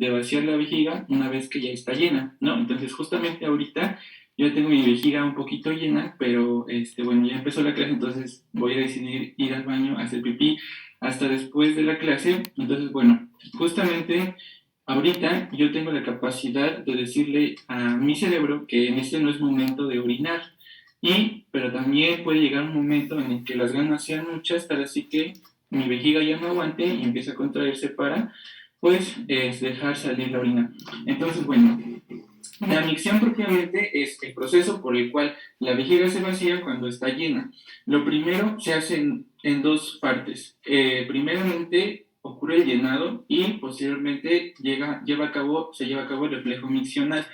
de vaciar la vejiga una vez que ya está llena, ¿no? Entonces, justamente ahorita yo tengo mi vejiga un poquito llena, pero bueno, ya empezó la clase, entonces voy a decidir ir al baño a hacer pipí hasta después de la clase. Entonces, bueno, justamente ahorita yo tengo la capacidad de decirle a mi cerebro que en este no es momento de orinar. Pero también puede llegar un momento en el que las ganas sean muchas, tal así que mi vejiga ya no aguante y empieza a contraerse para, pues, dejar salir la orina. Entonces, bueno, la micción propiamente es el proceso por el cual la vejiga se vacía cuando está llena. Lo primero se hace en dos partes. Primeramente ocurre el llenado y posteriormente se lleva a cabo el reflejo miccional.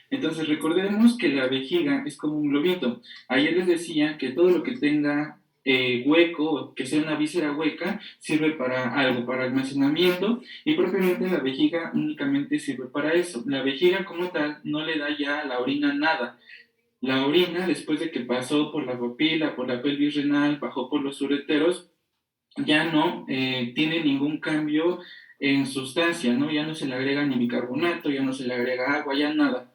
Entonces recordemos que la vejiga es como un globito. Ayer les decía que todo lo que tenga hueco, que sea una víscera hueca, sirve para algo, para almacenamiento, y propiamente la vejiga únicamente sirve para eso. La vejiga como tal no le da ya a la orina nada. La orina, después de que pasó por la papila, por la pelvis renal, bajó por los ureteros, ya no tiene ningún cambio en sustancia, ¿no? Ya no se le agrega ni bicarbonato, ya no se le agrega agua, ya nada.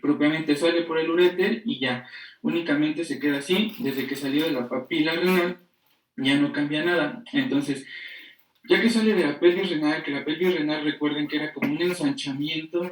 Propiamente sale por el uréter y ya, únicamente se queda así. Desde que salió de la papila renal, ya no cambia nada. Entonces, ya que sale de la pelvis renal, que la pelvis renal recuerden que era como un ensanchamiento,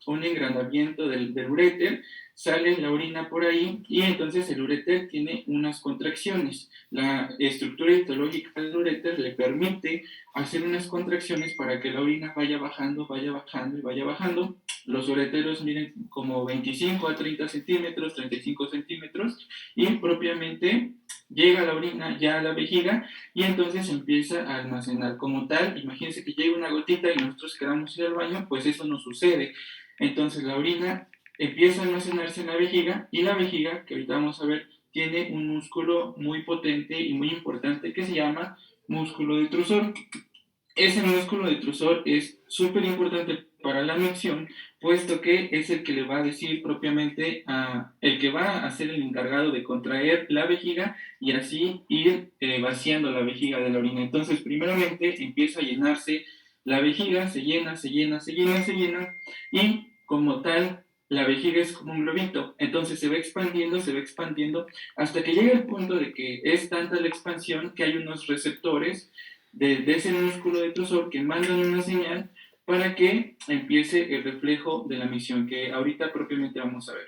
un engrandamiento del uréter, sale la orina por ahí y entonces el uréter tiene unas contracciones. La estructura histológica del uréter le permite hacer unas contracciones para que la orina vaya bajando y vaya bajando. Los ureteros miden como 25 a 30 centímetros, 35 centímetros, y propiamente llega la orina ya a la vejiga y entonces empieza a almacenar como tal. Imagínense que llega una gotita y nosotros queramos ir al baño, pues eso no sucede. Entonces la orina empieza a almacenarse en la vejiga, y la vejiga, que ahorita vamos a ver, tiene un músculo muy potente y muy importante que se llama músculo detrusor. Ese músculo detrusor es súper importante para la micción, puesto que es el que le va a decir propiamente el que va a ser el encargado de contraer la vejiga y así ir vaciando la vejiga de la orina. Entonces, primeramente empieza a llenarse la vejiga, se llena, se llena, se llena, se llena, y como tal, la vejiga es como un globito. Entonces se va expandiendo, hasta que llega el punto de que es tanta la expansión que hay unos receptores de ese músculo detrusor que mandan una señal para que empiece el reflejo de la misión, que ahorita propiamente vamos a ver.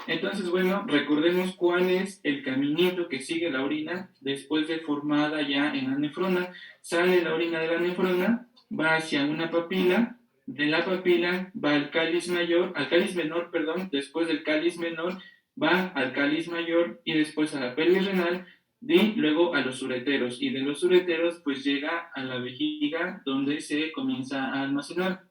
Entonces, bueno, recordemos cuál es el caminito que sigue la orina después de formada ya en la nefrona. Sale la orina de la nefrona, va hacia una papila, de la papila va al cáliz menor, perdón, después del cáliz menor va al cáliz mayor y después a la pelvis renal, y luego a los ureteros, y de los ureteros pues llega a la vejiga donde se comienza a almacenar.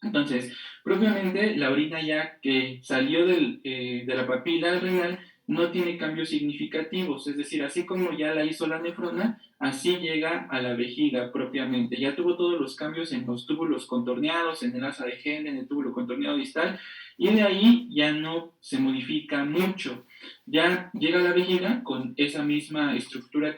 Entonces, propiamente la orina ya que salió de la papila renal no tiene cambios significativos, es decir, así como ya la hizo la nefrona, así llega a la vejiga propiamente. Ya tuvo todos los cambios en los túbulos contorneados, en el asa de Henle, en el túbulo contorneado distal, y de ahí ya no se modifica mucho. Ya llega a la vejiga con esa misma estructura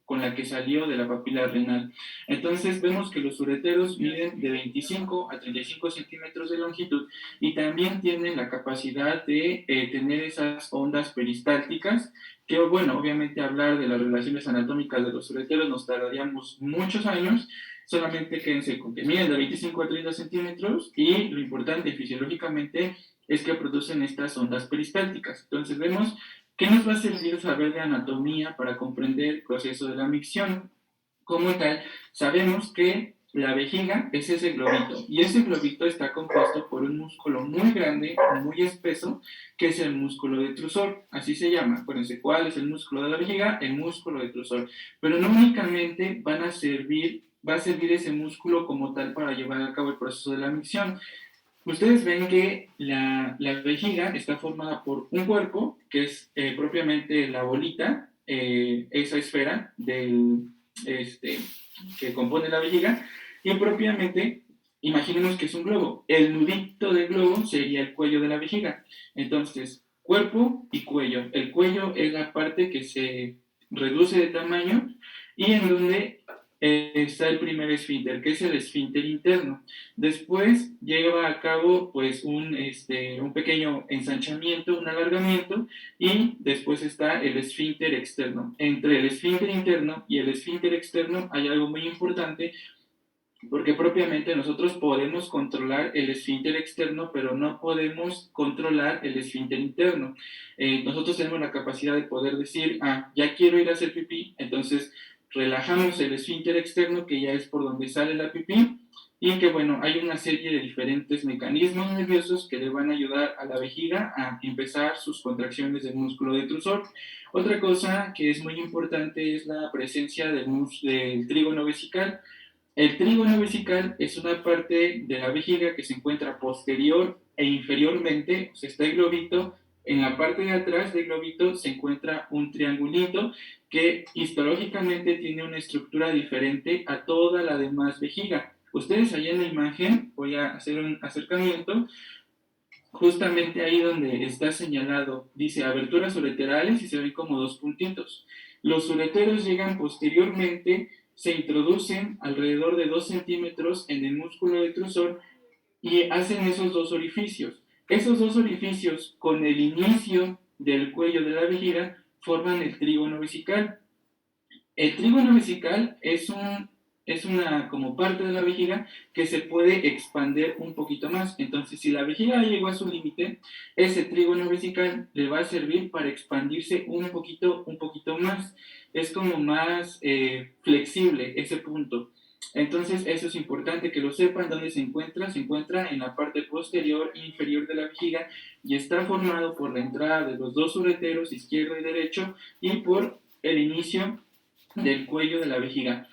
con la que salió de la papila renal. Entonces vemos que los ureteros miden de 25 a 35 centímetros de longitud y también tienen la capacidad de tener esas ondas peristálticas, que bueno, obviamente hablar de las relaciones anatómicas de los ureteros nos tardaríamos muchos años. Solamente quédense con que miden de 25 a 30 centímetros, y lo importante fisiológicamente es que producen estas ondas peristálticas. Entonces vemos que nos va a servir saber de anatomía para comprender el proceso de la micción. Como tal, sabemos que la vejiga es ese globito, y ese globito está compuesto por un músculo muy grande, muy espeso, que es el músculo detrusor, así se llama. Acuérdense, ¿cuál es el músculo de la vejiga? El músculo detrusor. Pero no únicamente va a servir ese músculo como tal para llevar a cabo el proceso de la micción. Ustedes ven que la vejiga está formada por un cuerpo, que es propiamente la bolita, esa esfera este, que compone la vejiga, y propiamente, imaginemos que es un globo. El nudito del globo sería el cuello de la vejiga. Entonces, cuerpo y cuello. El cuello es la parte que se reduce de tamaño y en donde está el primer esfínter, que es el esfínter interno. Después lleva a cabo pues un pequeño ensanchamiento, un alargamiento, y después está el esfínter externo. Entre el esfínter interno y el esfínter externo hay algo muy importante, porque propiamente nosotros podemos controlar el esfínter externo, pero no podemos controlar el esfínter interno. Nosotros tenemos la capacidad de poder decir, ya quiero ir a hacer pipí, entonces relajamos el esfínter externo, que ya es por donde sale la pipí, y que bueno, hay una serie de diferentes mecanismos nerviosos que le van a ayudar a la vejiga a empezar sus contracciones del músculo detrusor. Otra cosa que es muy importante es la presencia del trígono vesical. El trígono vesical es una parte de la vejiga que se encuentra posterior e inferiormente, o sea, está el globito. En la parte de atrás del globito se encuentra un triangulito que histológicamente tiene una estructura diferente a toda la demás vejiga. Ustedes ahí en la imagen, voy a hacer un acercamiento, justamente ahí donde está señalado, dice aberturas ureterales y se ven como dos puntitos. Los ureteros llegan posteriormente, se introducen alrededor de 2 centímetros en el músculo detrusor y hacen esos dos orificios. Esos dos orificios, con el inicio del cuello de la vejiga, forman el trígono vesical. El trígono vesical es una como parte de la vejiga que se puede expandir un poquito más. Entonces, si la vejiga llegó a su límite, ese trígono vesical le va a servir para expandirse un poquito más. Es como más flexible ese punto. Entonces, eso es importante que lo sepan. ¿Dónde se encuentra? Se encuentra en la parte posterior e inferior de la vejiga y está formado por la entrada de los dos ureteros izquierdo y derecho y por el inicio del cuello de la vejiga.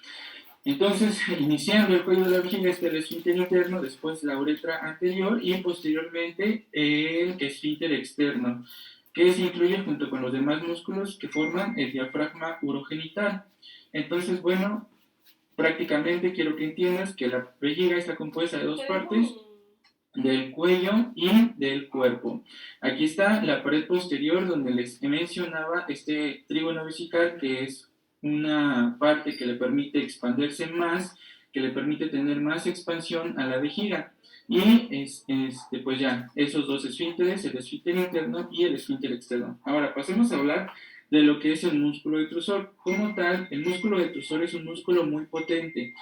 Entonces, iniciando el cuello de la vejiga está el esfínter interno, después la uretra anterior y posteriormente el esfínter externo, que se incluye junto con los demás músculos que forman el diafragma urogenital. Entonces, bueno, prácticamente quiero que entiendas que la vejiga está compuesta de dos partes, del cuello y del cuerpo. Aquí está la pared posterior donde les mencionaba este trígono vesical, que es una parte que le permite expandirse más, que le permite tener más expansión a la vejiga. Y pues ya, esos dos esfínteres, el esfínter interno y el esfínter externo. Ahora pasemos a hablar de lo que es el músculo detrusor. Como tal, el músculo detrusor es un músculo muy potente.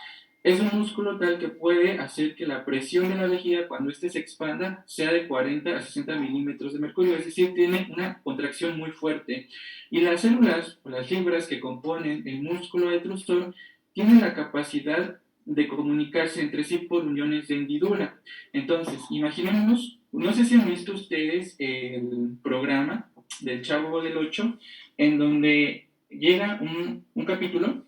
Es un músculo tal que puede hacer que la presión de la vejiga cuando éste se expanda sea de 40 a 60 milímetros de mercurio, es decir, tiene una contracción muy fuerte. Y las células o las fibras que componen el músculo detrusor tienen la capacidad de comunicarse entre sí por uniones de hendidura. Entonces, imaginemos, no sé si han visto ustedes el programa del Chavo del 8, en donde llega un capítulo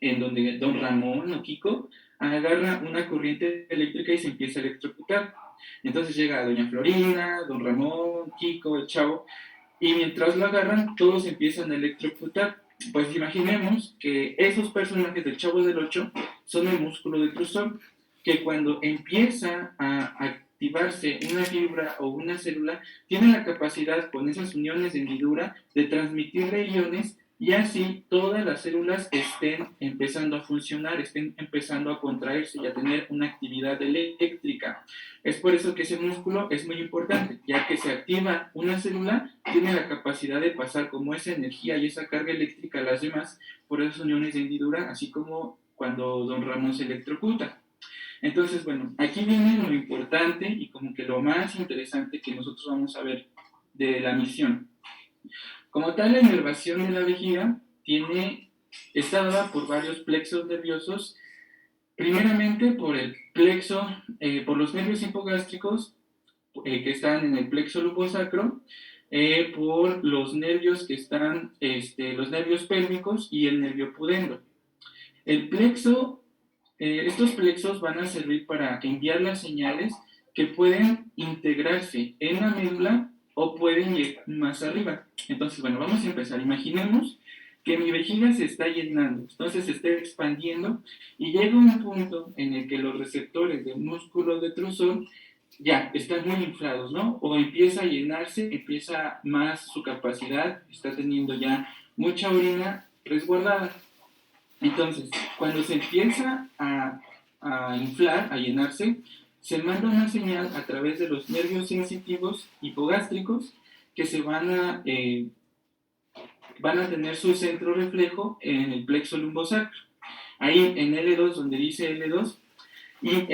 en donde don Ramón o Kiko agarra una corriente eléctrica y se empieza a electrocutar. Entonces llega doña Florinda, don Ramón, Kiko, el Chavo, y mientras lo agarran, todos empiezan a electrocutar. Pues imaginemos que esos personajes del Chavo del 8 son el músculo detrusor, que cuando empieza a activarse una fibra o una célula, tiene la capacidad con esas uniones de hendidura de transmitirle iones y así todas las células estén empezando a funcionar, estén empezando a contraerse y a tener una actividad eléctrica. Es por eso que ese músculo es muy importante, ya que se activa una célula, tiene la capacidad de pasar como esa energía y esa carga eléctrica a las demás por esas uniones de hendidura, así como cuando don Ramón se electrocuta. Entonces, bueno, aquí viene lo importante y como que lo más interesante que nosotros vamos a ver de la misión. Como tal, la inervación de la vejiga está dada por varios plexos nerviosos, primeramente por los nervios hipogástricos que están en el plexo lumbosacro, por los nervios que están, los nervios pélvicos y el nervio pudendo. Estos plexos van a servir para enviar las señales que pueden integrarse en la médula o pueden ir más arriba. Entonces, bueno, vamos a empezar. Imaginemos que mi vejiga se está llenando, entonces se está expandiendo y llega un punto en el que los receptores del músculo detrusor ya están muy inflados, ¿no? O empieza a llenarse, empieza más su capacidad, está teniendo ya mucha orina resguardada. Entonces, cuando se empieza a inflar, a llenarse, se manda una señal a través de los nervios sensitivos hipogástricos que van a tener su centro reflejo en el plexo lumbosacro. Ahí en L2, donde dice L2, y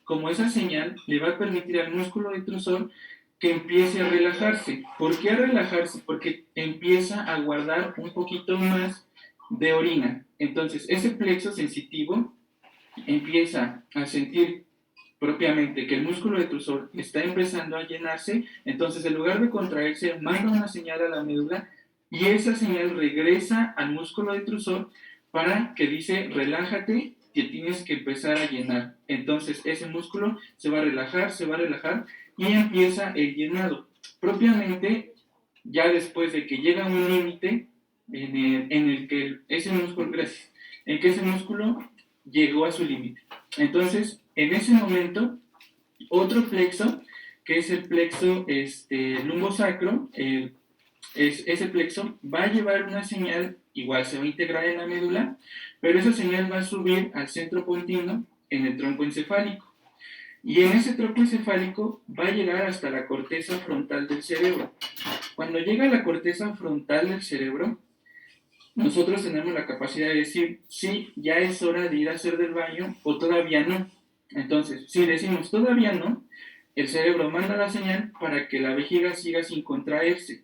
como esa señal le va a permitir al músculo detrusor que empiece a relajarse. ¿Por qué a relajarse? Porque empieza a guardar un poquito más de orina. Entonces, ese plexo sensitivo empieza a sentir propiamente que el músculo detrusor está empezando a llenarse, entonces en lugar de contraerse, manda una señal a la médula y esa señal regresa al músculo detrusor para que dice, relájate, que tienes que empezar a llenar. Entonces ese músculo se va a relajar y empieza el llenado. Propiamente, ya después de que llega a un límite en el que ese músculo, gracias, en que ese músculo llegó a su límite. Entonces, en ese momento, otro plexo, que es el plexo lumbosacro, ese plexo va a llevar una señal, igual se va a integrar en la médula, pero esa señal va a subir al centro pontino en el tronco encefálico. Y en ese tronco encefálico va a llegar hasta la corteza frontal del cerebro. Cuando llega a la corteza frontal del cerebro, nosotros tenemos la capacidad de decir, sí, ya es hora de ir a hacer del baño o todavía no. Entonces, si decimos todavía no, el cerebro manda la señal para que la vejiga siga sin contraerse.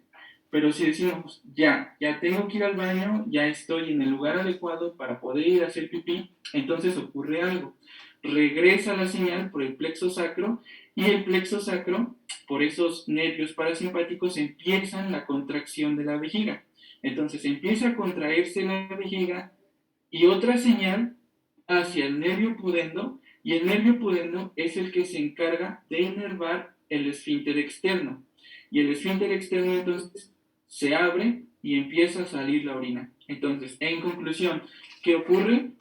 Pero si decimos, ya tengo que ir al baño, ya estoy en el lugar adecuado para poder ir a hacer pipí, entonces ocurre algo. Regresa la señal por el plexo sacro y el plexo sacro, por esos nervios parasimpáticos, empiezan la contracción de la vejiga. Entonces empieza a contraerse la vejiga y otra señal hacia el nervio pudendo, y el nervio pudendo es el que se encarga de inervar el esfínter externo. Y el esfínter externo entonces se abre y empieza a salir la orina. Entonces, en conclusión, ¿qué ocurre?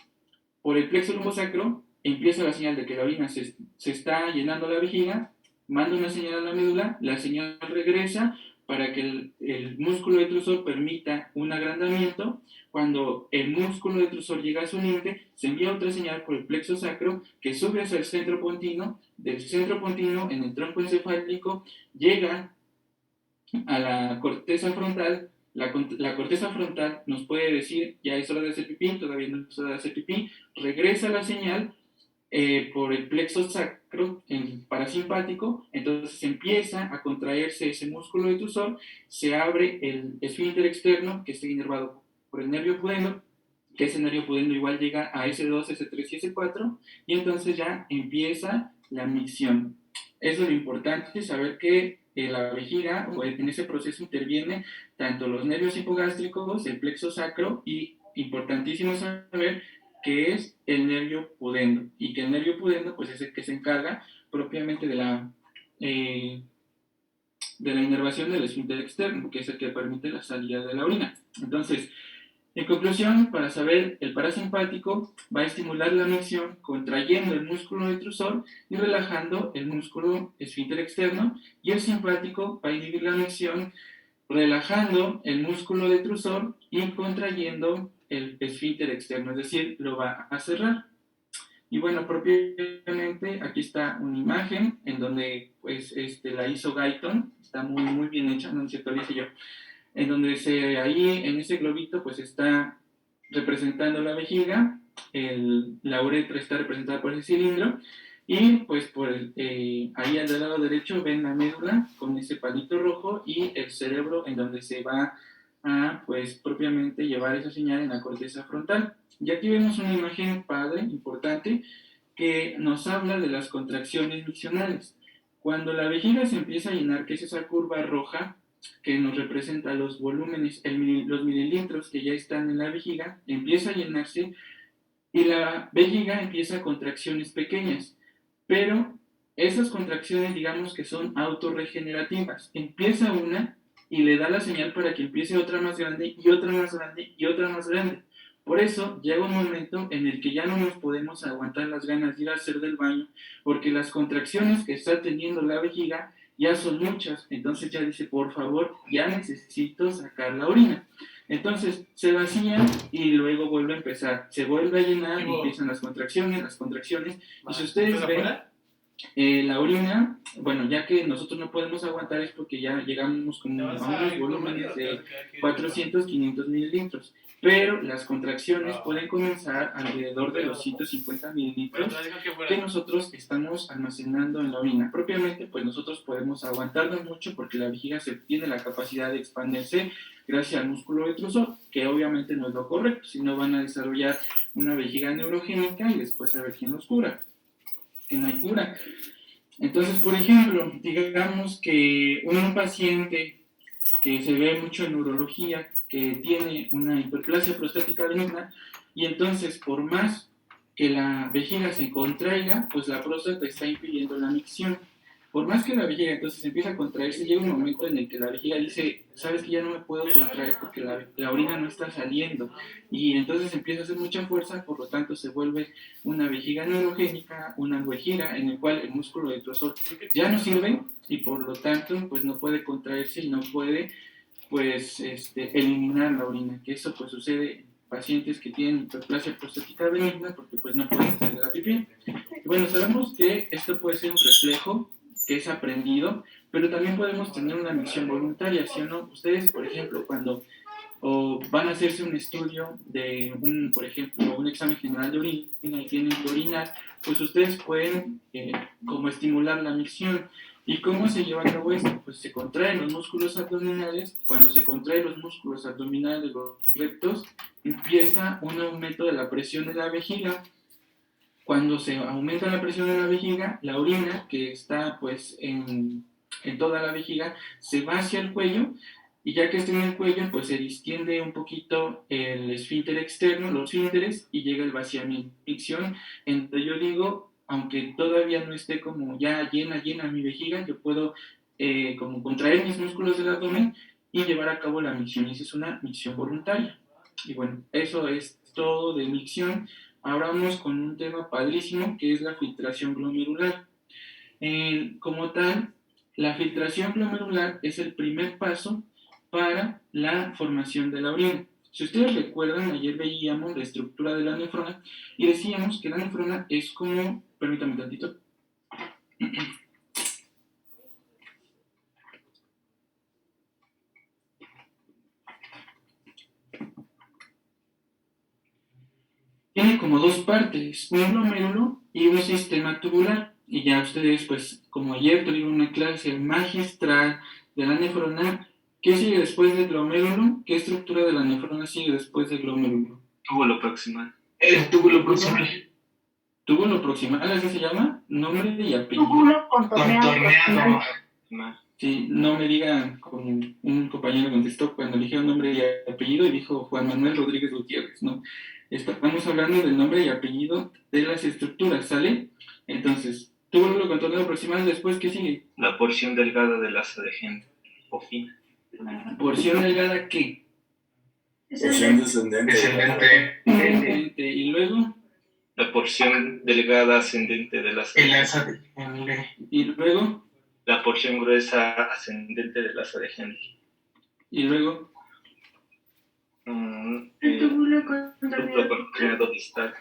Por el plexo lumbosacro empieza la señal de que la orina se está llenando la vejiga, manda una señal a la médula, la señal regresa para que el músculo detrusor permita un agrandamiento. Cuando el músculo detrusor llega a su límite, se envía otra señal por el plexo sacro que sube hacia el centro pontino, del centro pontino en el tronco encefálico, llega a la corteza frontal. La corteza frontal nos puede decir, ya es hora de hacer pipí, todavía no es hora de hacer pipí, regresa la señal por el plexo sacro, el parasimpático, entonces empieza a contraerse ese músculo detrusor, se abre el esfínter externo que está inervado por el nervio pudendo, que ese nervio pudendo igual llega a S2, S3 y S4, y entonces ya empieza la micción. Eso es lo importante, saber que la vejiga o en ese proceso interviene tanto los nervios hipogástricos, el plexo sacro y importantísimo saber que es el nervio pudendo y que el nervio pudendo pues es el que se encarga propiamente de la inervación del esfínter externo, que es el que permite la salida de la orina. Entonces, en conclusión, para saber, el parasimpático va a estimular la micción contrayendo el músculo detrusor y relajando el músculo esfínter externo, y el simpático va a inhibir la micción relajando el músculo detrusor y contrayendo el esfínter externo, es decir, lo va a cerrar. Y bueno, propiamente aquí está una imagen en donde pues la hizo Guyton, está muy bien hecha, no es cierto, lo hice yo, en donde ahí en ese globito pues está representando la vejiga, la uretra está representada por ese cilindro y pues ahí al lado derecho ven la médula con ese palito rojo y el cerebro en donde se va a pues propiamente llevar esa señal en la corteza frontal. Y aquí vemos una imagen padre, importante, que nos habla de las contracciones miccionales. Cuando la vejiga se empieza a llenar, que es esa curva roja, que nos representa los volúmenes, los mililitros que ya están en la vejiga, empieza a llenarse y la vejiga empieza contracciones pequeñas, pero esas contracciones digamos que son autorregenerativas. Empieza una y le da la señal para que empiece otra más grande y otra más grande y otra más grande. Por eso llega un momento en el que ya no nos podemos aguantar las ganas de ir a hacer del baño, porque las contracciones que está teniendo la vejiga ya son muchas, entonces ya dice, por favor, ya necesito sacar la orina. Entonces se vacía y luego vuelve a empezar, se vuelve a llenar, empiezan las contracciones, y si ustedes ven, la orina, bueno, ya que nosotros no podemos aguantar es porque ya llegamos como a unos volúmenes de 400, 500 mililitros, pero las contracciones pueden comenzar alrededor de los 150 mililitros que nosotros estamos almacenando en la orina. Propiamente, pues nosotros podemos aguantarnos mucho porque la vejiga tiene la capacidad de expandirse gracias al músculo detrusor, que obviamente no es lo correcto, si no van a desarrollar una vejiga neurogénica y después a ver quién los cura, que no hay cura. Entonces, por ejemplo, digamos que un paciente que se ve mucho en neurología, que tiene una hiperplasia prostática benigna, y entonces por más que la vejiga se contraiga, pues la próstata está impidiendo la micción. Por más que la vejiga entonces empieza a contraerse, llega un momento en el que la vejiga dice, sabes que ya no me puedo contraer porque la orina no está saliendo, y entonces empieza a hacer mucha fuerza, por lo tanto se vuelve una vejiga neurogénica, una vejiga en el cual el músculo detrusor ya no sirve y por lo tanto pues no puede contraerse y no puede pues eliminar la orina, que eso pues sucede en pacientes que tienen hiperplasia prostática benigna porque pues no pueden hacer la pipí. Y bueno, sabemos que esto puede ser un reflejo que es aprendido, pero también podemos tener una micción voluntaria, ¿sí o no? Ustedes, por ejemplo, cuando van a hacerse un estudio de por ejemplo, un examen general de orina y tienen que orinar, pues ustedes pueden como estimular la micción. ¿Y cómo se lleva a cabo esto? Pues se contraen los músculos abdominales. Cuando se contraen los músculos abdominales, los rectos, empieza un aumento de la presión de la vejiga. Cuando se aumenta la presión de la vejiga, la orina, que está pues en toda la vejiga, se va hacia el cuello, y ya que está en el cuello, pues se distiende un poquito el esfínter externo, los esfínteres, y llega el vaciamiento. Micción, entre yo digo, aunque todavía no esté como ya llena mi vejiga, yo puedo como contraer mis músculos del abdomen y llevar a cabo la micción. Esa es una micción voluntaria. Y bueno, eso es todo de micción. Ahora vamos con un tema padrísimo que es la filtración glomerular. Como tal, la filtración glomerular es el primer paso para la formación de la orina. Si ustedes recuerdan, ayer veíamos la estructura de la nefrona y decíamos que la nefrona es como, permítame tantito, tiene como dos partes, un glomérulo y un sistema tubular. Y ya ustedes, pues, como ayer tuvieron una clase magistral de la nefrona, ¿qué sigue después del glomérulo? ¿Qué estructura de la nefrona sigue después del glomérulo? Túbulo proximal. El túbulo proximal. Túbulo proximal, ¿así se llama? Nombre y apellido. Túbulo contorneado. Sí, no me digan, como un compañero contestó cuando le dijeron nombre y apellido y dijo Juan Manuel Rodríguez Gutiérrez, ¿no? Estamos hablando del nombre y apellido de las estructuras, ¿sale? Entonces, túbulo contorneado proximal, después, ¿qué sigue? La porción delgada del asa de Henle, o fina. ¿Porción delgada qué? Porción descendente. Y luego, la porción delgada ascendente del asa de Henle. Y luego, la porción gruesa ascendente del asa de Henle. Y luego, el túbulo contorneado distal.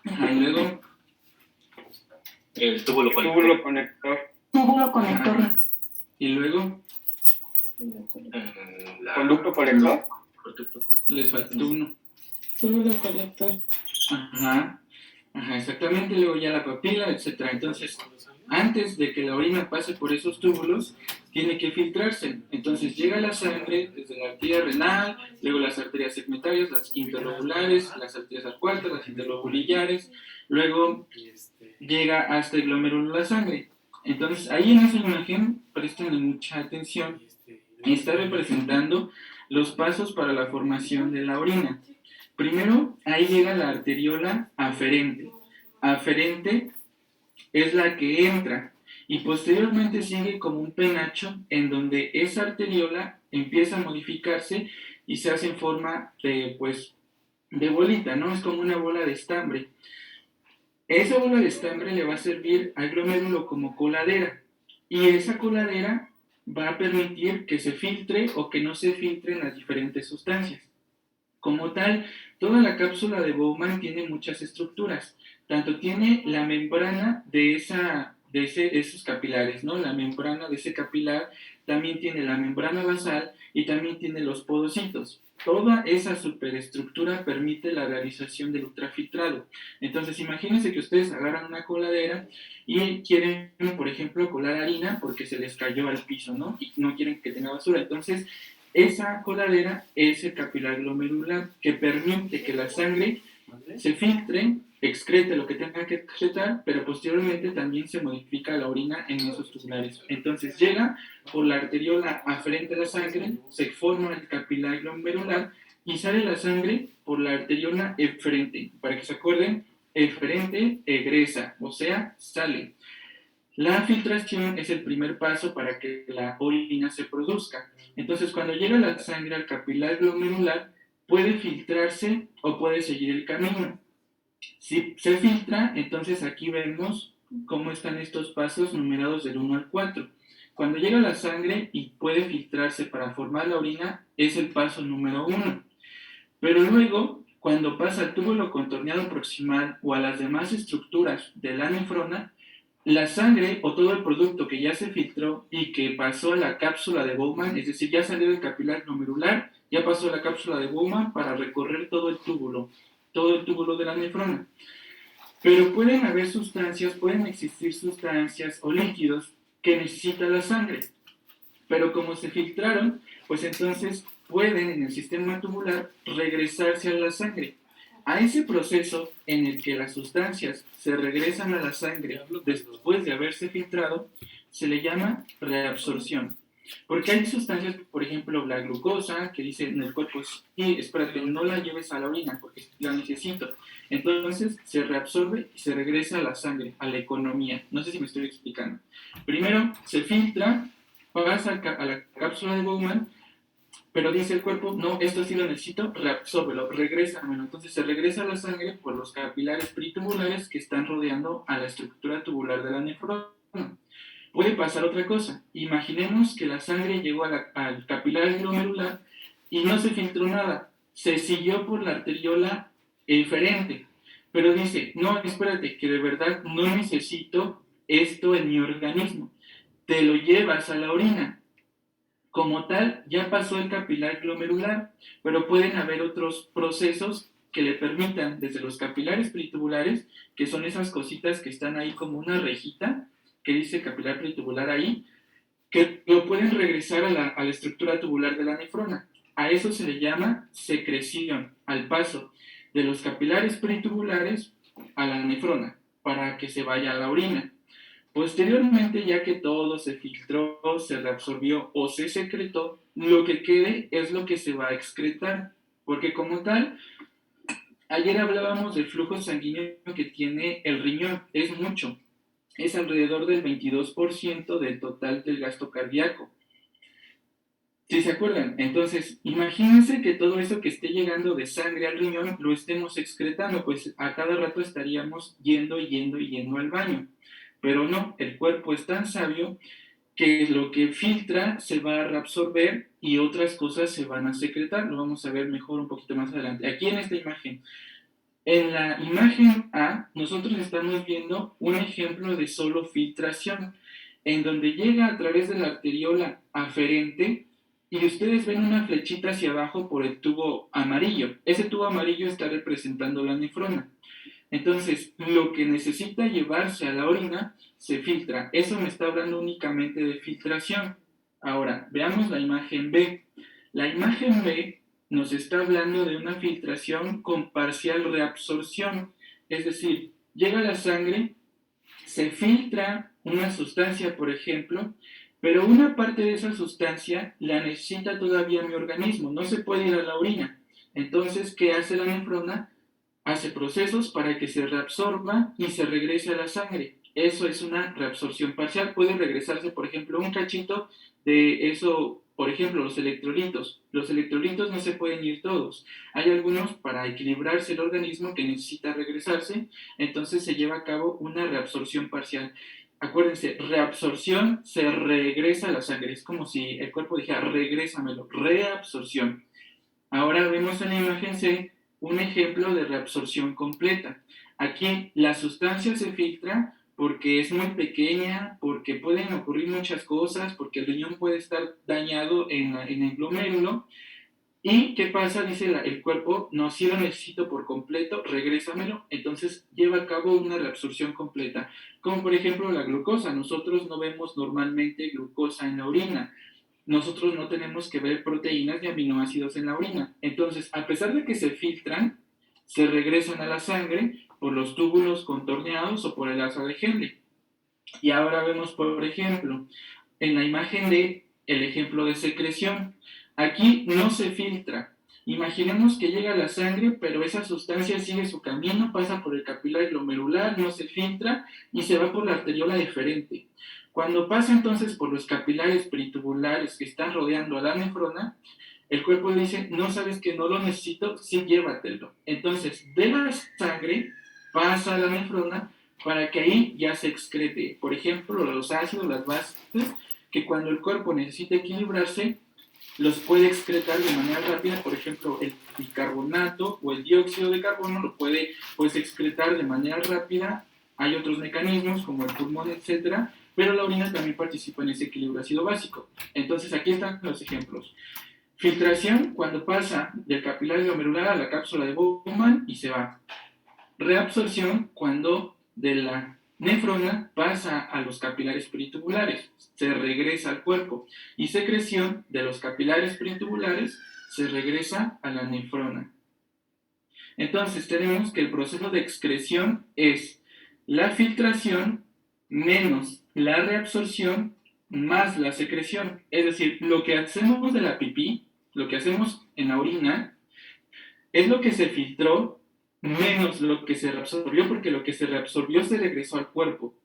Y luego, el túbulo conector. Túbulo conector. Y luego, conducto conector. Les faltó uno. Túbulo conector. Ajá, exactamente. Luego ya la papila, etcétera. Entonces, antes de que la orina pase por esos túbulos, tiene que filtrarse. Entonces llega la sangre desde la arteria renal, luego las arterias segmentarias, las interlobulares, las arterias arcuatas, las interlobulillares, luego llega hasta el glomérulo la sangre. Entonces ahí en esa imagen, presten mucha atención, está representando los pasos para la formación de la orina. Primero, ahí llega la arteriola aferente. Aferente es la que entra y posteriormente sigue como un penacho en donde esa arteriola empieza a modificarse y se hace en forma de bolita, ¿no? Es como una bola de estambre. Esa bola de estambre le va a servir al glomérulo como coladera, y esa coladera va a permitir que se filtre o que no se filtren las diferentes sustancias. Como tal, toda la cápsula de Bowman tiene muchas estructuras. Tanto tiene la membrana de esos capilares, ¿no? La membrana de ese capilar, también tiene la membrana basal y también tiene los podocitos. Toda esa superestructura permite la realización del ultrafiltrado. Entonces, imagínense que ustedes agarran una coladera y quieren, por ejemplo, colar harina porque se les cayó al piso, ¿no? Y no quieren que tenga basura. Entonces, esa coladera es el capilar glomerular que permite que la sangre se filtre, excrete lo que tenga que excretar, pero posteriormente también se modifica la orina en esos tubulares. Entonces llega por la arteriola aferente a la sangre, se forma el capilar glomerular y sale la sangre por la arteriola eferente. Para que se acuerden, eferente egresa, o sea, sale. La filtración es el primer paso para que la orina se produzca. Entonces, cuando llega la sangre al capilar glomerular, puede filtrarse o puede seguir el camino. Si se filtra, entonces aquí vemos cómo están estos pasos numerados del 1 al 4. Cuando llega la sangre y puede filtrarse para formar la orina, es el paso número 1. Pero luego, cuando pasa al túbulo contorneado proximal o a las demás estructuras de la nefrona, la sangre o todo el producto que ya se filtró y que pasó a la cápsula de Bowman, es decir, ya salió del capilar glomerular, ya pasó a la cápsula de Bowman para recorrer todo el túbulo de la nefrona. Pero pueden existir sustancias o líquidos que necesita la sangre. Pero como se filtraron, pues entonces pueden en el sistema tubular regresarse a la sangre. A ese proceso en el que las sustancias se regresan a la sangre después de haberse filtrado, se le llama reabsorción. Porque hay sustancias, por ejemplo, la glucosa, que dice en el cuerpo, sí, espérate, no la lleves a la orina porque la necesito. Entonces se reabsorbe y se regresa a la sangre, a la economía. No sé si me estoy explicando. Primero se filtra, pasa a la cápsula de Bowman, pero dice el cuerpo, no, esto sí lo necesito, reabsórbelo, regrésamelo. Entonces se regresa a la sangre por los capilares peritubulares que están rodeando a la estructura tubular de la nefrona. Puede pasar otra cosa. Imaginemos que la sangre llegó al capilar glomerular y no se filtró nada. Se siguió por la arteriola eferente. Pero dice, no, espérate, que de verdad no necesito esto en mi organismo. Te lo llevas a la orina. Como tal, ya pasó el capilar glomerular, pero pueden haber otros procesos que le permitan, desde los capilares peritubulares, que son esas cositas que están ahí como una rejita, que dice capilar peritubular ahí, que lo pueden regresar a la estructura tubular de la nefrona. A eso se le llama secreción, al paso de los capilares peritubulares a la nefrona, para que se vaya a la orina. Posteriormente, ya que todo se filtró, se reabsorbió o se secretó, lo que quede es lo que se va a excretar, porque como tal, ayer hablábamos del flujo sanguíneo que tiene el riñón, es mucho, es alrededor del 22% del total del gasto cardíaco. ¿Sí se acuerdan? Entonces, imagínense que todo eso que esté llegando de sangre al riñón lo estemos excretando, pues a cada rato estaríamos yendo al baño. Pero no, el cuerpo es tan sabio que lo que filtra se va a reabsorber y otras cosas se van a secretar. Lo vamos a ver mejor un poquito más adelante. Aquí en esta imagen. En la imagen A, nosotros estamos viendo un ejemplo de solo filtración, en donde llega a través de la arteriola aferente y ustedes ven una flechita hacia abajo por el tubo amarillo. Ese tubo amarillo está representando la nefrona. Entonces, lo que necesita llevarse a la orina se filtra. Eso me está hablando únicamente de filtración. Ahora, veamos la imagen B. La imagen B nos está hablando de una filtración con parcial reabsorción. Es decir, llega la sangre, se filtra una sustancia, por ejemplo, pero una parte de esa sustancia la necesita todavía mi organismo. No se puede ir a la orina. Entonces, ¿qué hace la nefrona? Hace procesos para que se reabsorba y se regrese a la sangre. Eso es una reabsorción parcial. Puede regresarse, por ejemplo, un cachito de eso, por ejemplo, los electrolitos. Los electrolitos no se pueden ir todos. Hay algunos para equilibrarse el organismo que necesita regresarse, entonces se lleva a cabo una reabsorción parcial. acuérdense, reabsorción, se regresa a la sangre. Es como si el cuerpo dijera, regrésamelo, reabsorción. Ahora vemos en la imagen C un ejemplo de reabsorción completa. Aquí la sustancia se filtra porque es muy pequeña, porque pueden ocurrir muchas cosas, porque el riñón puede estar dañado en el glomérulo. ¿Y qué pasa? Dice el cuerpo, no, si lo necesito por completo, regrésamelo. Entonces lleva a cabo una reabsorción completa. Como por ejemplo la glucosa. Nosotros no vemos normalmente glucosa en la orina. Nosotros no tenemos que ver proteínas ni aminoácidos en la orina. Entonces, a pesar de que se filtran, se regresan a la sangre por los túbulos contorneados o por el asa de Henle. Y ahora vemos, por ejemplo, en la imagen de el ejemplo de secreción. Aquí no se filtra. Imaginemos que llega a la sangre, pero esa sustancia sigue su camino, pasa por el capilar glomerular, no se filtra y se va por la arteriola deferente. Cuando pasa entonces por los capilares peritubulares que están rodeando a la nefrona, el cuerpo dice, no sabes que no lo necesito, sí llévatelo. Entonces, de la sangre pasa a la nefrona para que ahí ya se excrete, por ejemplo, los ácidos, las bases, que cuando el cuerpo necesita equilibrarse, los puede excretar de manera rápida. Por ejemplo, el bicarbonato o el dióxido de carbono lo puede excretar de manera rápida. Hay otros mecanismos como el pulmón, etcétera, pero la orina también participa en ese equilibrio ácido básico. Entonces, aquí están los ejemplos. Filtración, cuando pasa del capilar glomerular a la cápsula de Bowman y se va. Reabsorción, cuando de la nefrona pasa a los capilares peritubulares, se regresa al cuerpo. Y secreción, de los capilares peritubulares se regresa a la nefrona. Entonces tenemos que el proceso de excreción es la filtración menos la reabsorción más la secreción. Es decir, lo que hacemos de la pipí, lo que hacemos en la orina, es lo que se filtró menos lo que se reabsorbió, porque lo que se reabsorbió se regresó al cuerpo,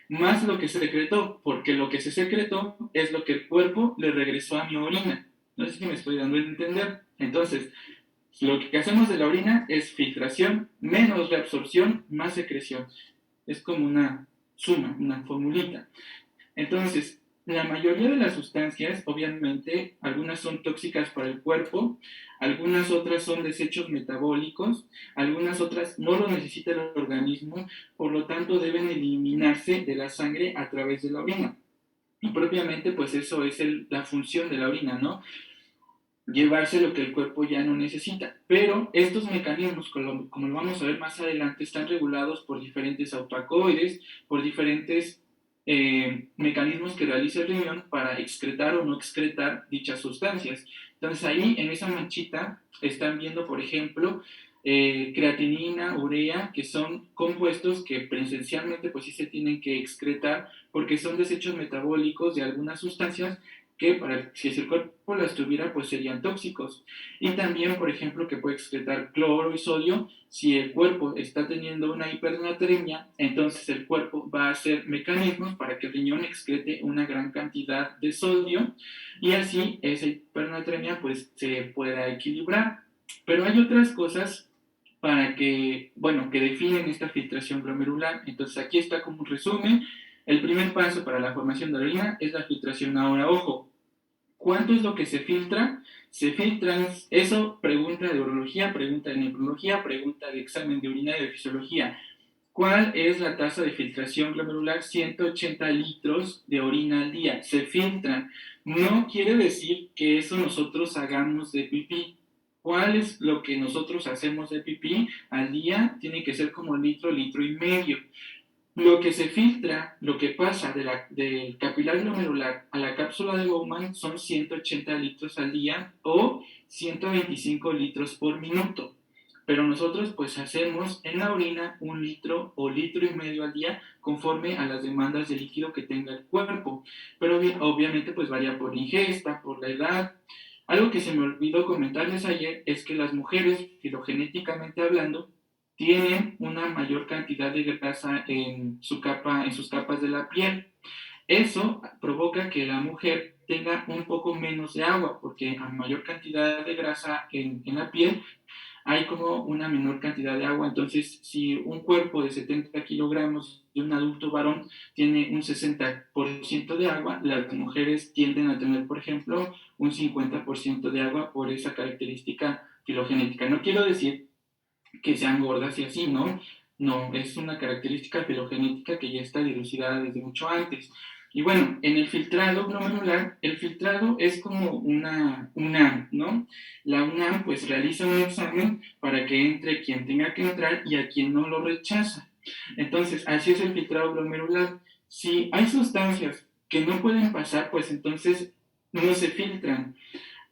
más lo que se secretó, porque lo que se secretó es lo que el cuerpo le regresó a mi orina. No sé si me estoy dando a entender. Entonces, lo que hacemos de la orina es filtración menos reabsorción más secreción. Es como una suma, una formulita. Entonces, la mayoría de las sustancias, obviamente, algunas son tóxicas para el cuerpo, algunas otras son desechos metabólicos, algunas otras no lo necesita el organismo, por lo tanto deben eliminarse de la sangre a través de la orina. Y propiamente, pues eso es la función de la orina, ¿no? Llevarse lo que el cuerpo ya no necesita. Pero estos mecanismos, como lo vamos a ver más adelante, están regulados por diferentes autoacoides, por diferentes mecanismos que realiza el riñón para excretar o no excretar dichas sustancias. Entonces ahí en esa manchita están viendo, por ejemplo, creatinina, urea, que son compuestos que presencialmente pues sí se tienen que excretar porque son desechos metabólicos de algunas sustancias que si el cuerpo las tuviera pues serían tóxicos. Y también, por ejemplo, que puede excretar cloro y sodio. Si el cuerpo está teniendo una hipernatremia, entonces el cuerpo va a hacer mecanismos para que el riñón excrete una gran cantidad de sodio y así esa hipernatremia pues se pueda equilibrar. Pero hay otras cosas para que definen esta filtración glomerular. Entonces aquí está como un resumen. El primer paso para la formación de la orina es la filtración. Ahora, ojo, ¿cuánto es lo que se filtra? Se filtran, eso pregunta de urología, pregunta de neurología, pregunta de examen de orina y de fisiología. ¿Cuál es la tasa de filtración glomerular? 180 litros de orina al día. Se filtran. No quiere decir que eso nosotros hagamos de pipí. ¿Cuál es lo que nosotros hacemos de pipí al día? Tiene que ser como litro, litro y medio. Lo que se filtra, lo que pasa del capilar glomerular a la cápsula de Bowman son 180 litros al día o 125 litros por minuto. Pero nosotros pues hacemos en la orina 1 litro o litro y medio al día conforme a las demandas de líquido que tenga el cuerpo. Pero obviamente pues varía por ingesta, por la edad. Algo que se me olvidó comentarles ayer es que las mujeres, filogenéticamente hablando, tienen una mayor cantidad de grasa en sus capas de la piel. Eso provoca que la mujer tenga un poco menos de agua, porque a mayor cantidad de grasa en la piel, hay como una menor cantidad de agua. Entonces, si un cuerpo de 70 kilogramos de un adulto varón tiene un 60% de agua, las mujeres tienden a tener, por ejemplo, un 50% de agua por esa característica filogenética. No quiero decir que sean gordas y así, ¿no? No, es una característica filogenética que ya está dilucidada desde mucho antes. Y bueno, en el filtrado glomerular, el filtrado es como una UNAM, ¿no? La UNAM pues realiza un examen para que entre quien tenga que entrar y a quien no lo rechaza. Entonces, así es el filtrado glomerular. Si hay sustancias que no pueden pasar, pues entonces no se filtran.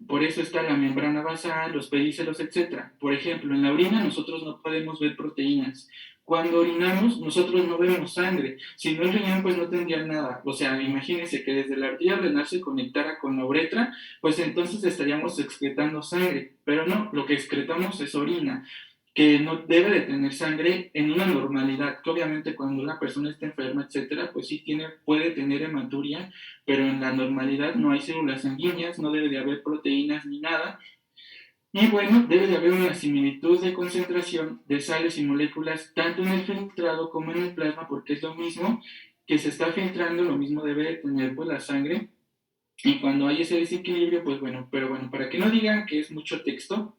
Por eso está la membrana basal, los pedicelos, etc. Por ejemplo, en la orina nosotros no podemos ver proteínas. Cuando orinamos, nosotros no vemos sangre. Si no el riñón, pues no tendría nada. O sea, imagínense que desde la arteria renal se conectara con la uretra, pues entonces estaríamos excretando sangre. Pero no, lo que excretamos es orina, que no debe de tener sangre en una normalidad, que obviamente cuando una persona está enferma, etcétera, pues sí puede tener hematuria, pero en la normalidad no hay células sanguíneas, no debe de haber proteínas ni nada. Y bueno, debe de haber una similitud de concentración de sales y moléculas tanto en el filtrado como en el plasma, porque es lo mismo que se está filtrando, lo mismo debe de tener pues la sangre. Y cuando hay ese desequilibrio, pues bueno, pero bueno, para que no digan que es mucho texto,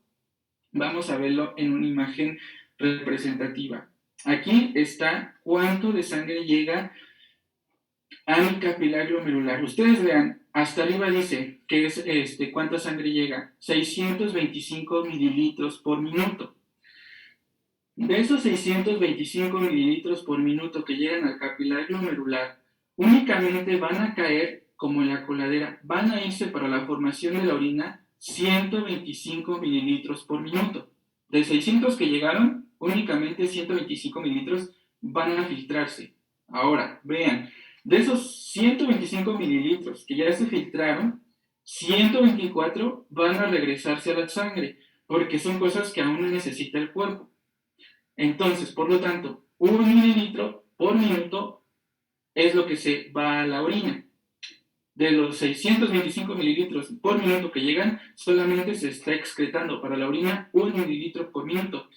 vamos a verlo en una imagen representativa. Aquí está cuánto de sangre llega a mi capilar glomerular. Ustedes vean, hasta arriba dice que es cuánta sangre llega, 625 mililitros por minuto. De esos 625 mililitros por minuto que llegan al capilar glomerular, únicamente van a caer como en la coladera, van a irse para la formación de la orina 125 mililitros por minuto. De 600 que llegaron, únicamente 125 mililitros van a filtrarse. Ahora, vean, de esos 125 mililitros que ya se filtraron, 124 van a regresarse a la sangre, porque son cosas que aún no necesita el cuerpo. Entonces, por lo tanto, 1 mililitro por minuto es lo que se va a la orina. De los 625 mililitros por minuto que llegan, solamente se está excretando para la orina 1 mililitro por minuto.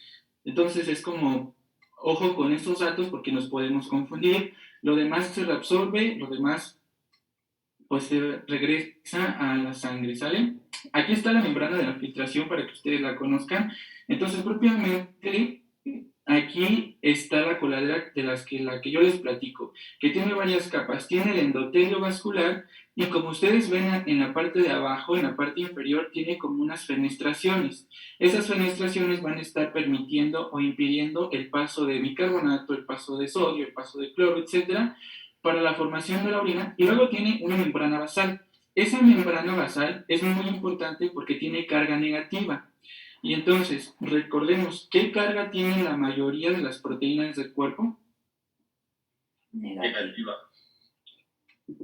Entonces es como, ojo con estos datos porque nos podemos confundir. Lo demás se reabsorbe, lo demás pues se regresa a la sangre, ¿sale? Aquí está la membrana de la filtración para que ustedes la conozcan. Entonces, propiamente, aquí está la coladera de la que yo les platico, que tiene varias capas. Tiene el endotelio vascular y como ustedes ven en la parte de abajo, en la parte inferior, tiene como unas fenestraciones. Esas fenestraciones van a estar permitiendo o impidiendo el paso de bicarbonato, el paso de sodio, el paso de cloro, etcétera, para la formación de la orina. Y luego tiene una membrana basal. Esa membrana basal es muy importante porque tiene carga negativa. Y entonces, recordemos, ¿qué carga tienen la mayoría de las proteínas del cuerpo? Negativa.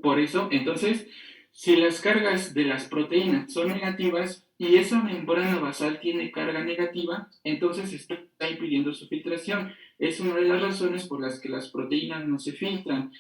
Por eso, entonces, si las cargas de las proteínas son negativas y esa membrana basal tiene carga negativa, entonces está impidiendo su filtración. Es una de las razones por las que las proteínas no se filtran.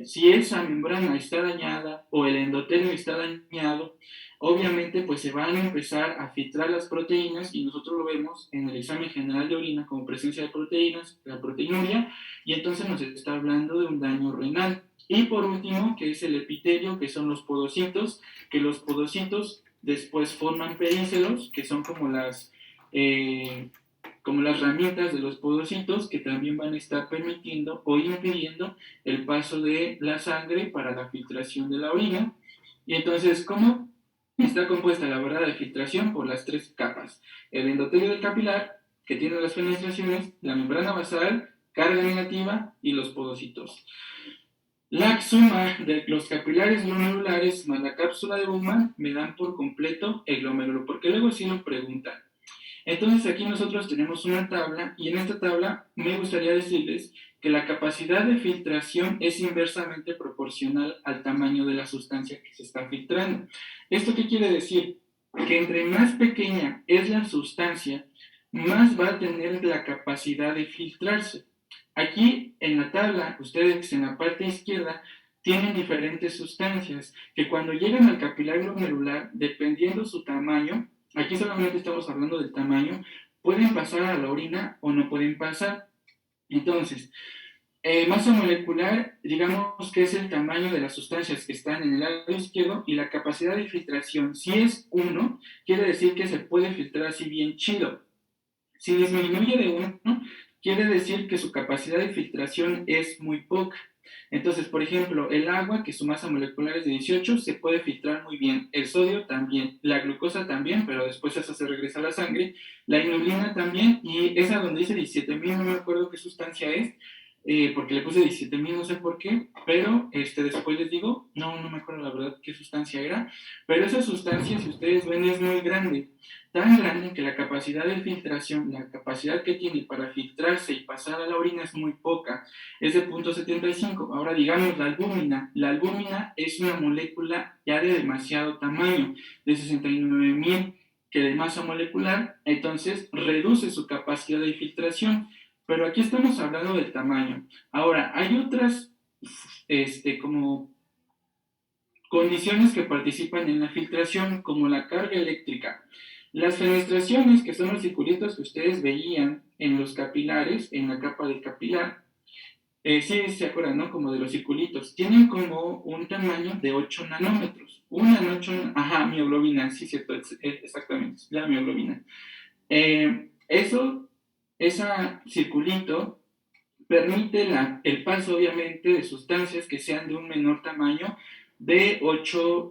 Si esa membrana está dañada o el endotelio está dañado, obviamente pues se van a empezar a filtrar las proteínas y nosotros lo vemos en el examen general de orina como presencia de proteínas, la proteinuria, y entonces nos está hablando de un daño renal. Y por último, que es el epitelio, que son los podocitos, que los podocitos después forman pedícelos, que son como las ramitas de los podocitos, que también van a estar permitiendo o impidiendo el paso de la sangre para la filtración de la orina. Y entonces, ¿cómo está compuesta la barrera de filtración? Por las tres capas: el endotelio del capilar, que tiene las fenestraciones, la membrana basal, carga negativa, y los podocitos. La suma de los capilares glomerulares más la cápsula de Bowman me dan por completo el glomérulo, porque luego sí lo preguntan. Entonces aquí nosotros tenemos una tabla y en esta tabla me gustaría decirles que la capacidad de filtración es inversamente proporcional al tamaño de la sustancia que se está filtrando. ¿Esto qué quiere decir? Que entre más pequeña es la sustancia, más va a tener la capacidad de filtrarse. Aquí en la tabla, ustedes en la parte izquierda tienen diferentes sustancias que cuando llegan al capilar glomerular, dependiendo su tamaño, aquí solamente estamos hablando del tamaño, pueden pasar a la orina o no pueden pasar. Entonces, Masa molecular, digamos que es el tamaño de las sustancias que están en el lado izquierdo, y la capacidad de filtración, si es 1, quiere decir que se puede filtrar así bien chido. Si disminuye de 1, quiere decir que su capacidad de filtración es muy poca. Entonces, por ejemplo, el agua, que su masa molecular es de 18, se puede filtrar muy bien. El sodio también, la glucosa también, pero después eso se regresa a la sangre. La inulina también, y esa donde dice 17,000, no me acuerdo qué sustancia es, porque le puse 17,000, no sé por qué, pero después les digo, no me acuerdo la verdad qué sustancia era, pero esa sustancia, si ustedes ven, es muy grande, tan grande que la capacidad de filtración, la capacidad que tiene para filtrarse y pasar a la orina es muy poca, es de 0.75. Ahora digamos la albúmina es una molécula ya de demasiado tamaño, de 69,000 que de masa molecular, entonces reduce su capacidad de filtración. Pero aquí estamos hablando del tamaño. Ahora, hay otras como condiciones que participan en la filtración, como la carga eléctrica. Las fenestraciones, que son los circulitos que ustedes veían en los capilares, en la capa del capilar, sí se acuerdan, ¿no? Como de los circulitos, tienen como un tamaño de 8 nanómetros. Mioglobina, sí, cierto, exactamente, la mioglobina. Ese circulito permite el paso, obviamente, de sustancias que sean de un menor tamaño de 8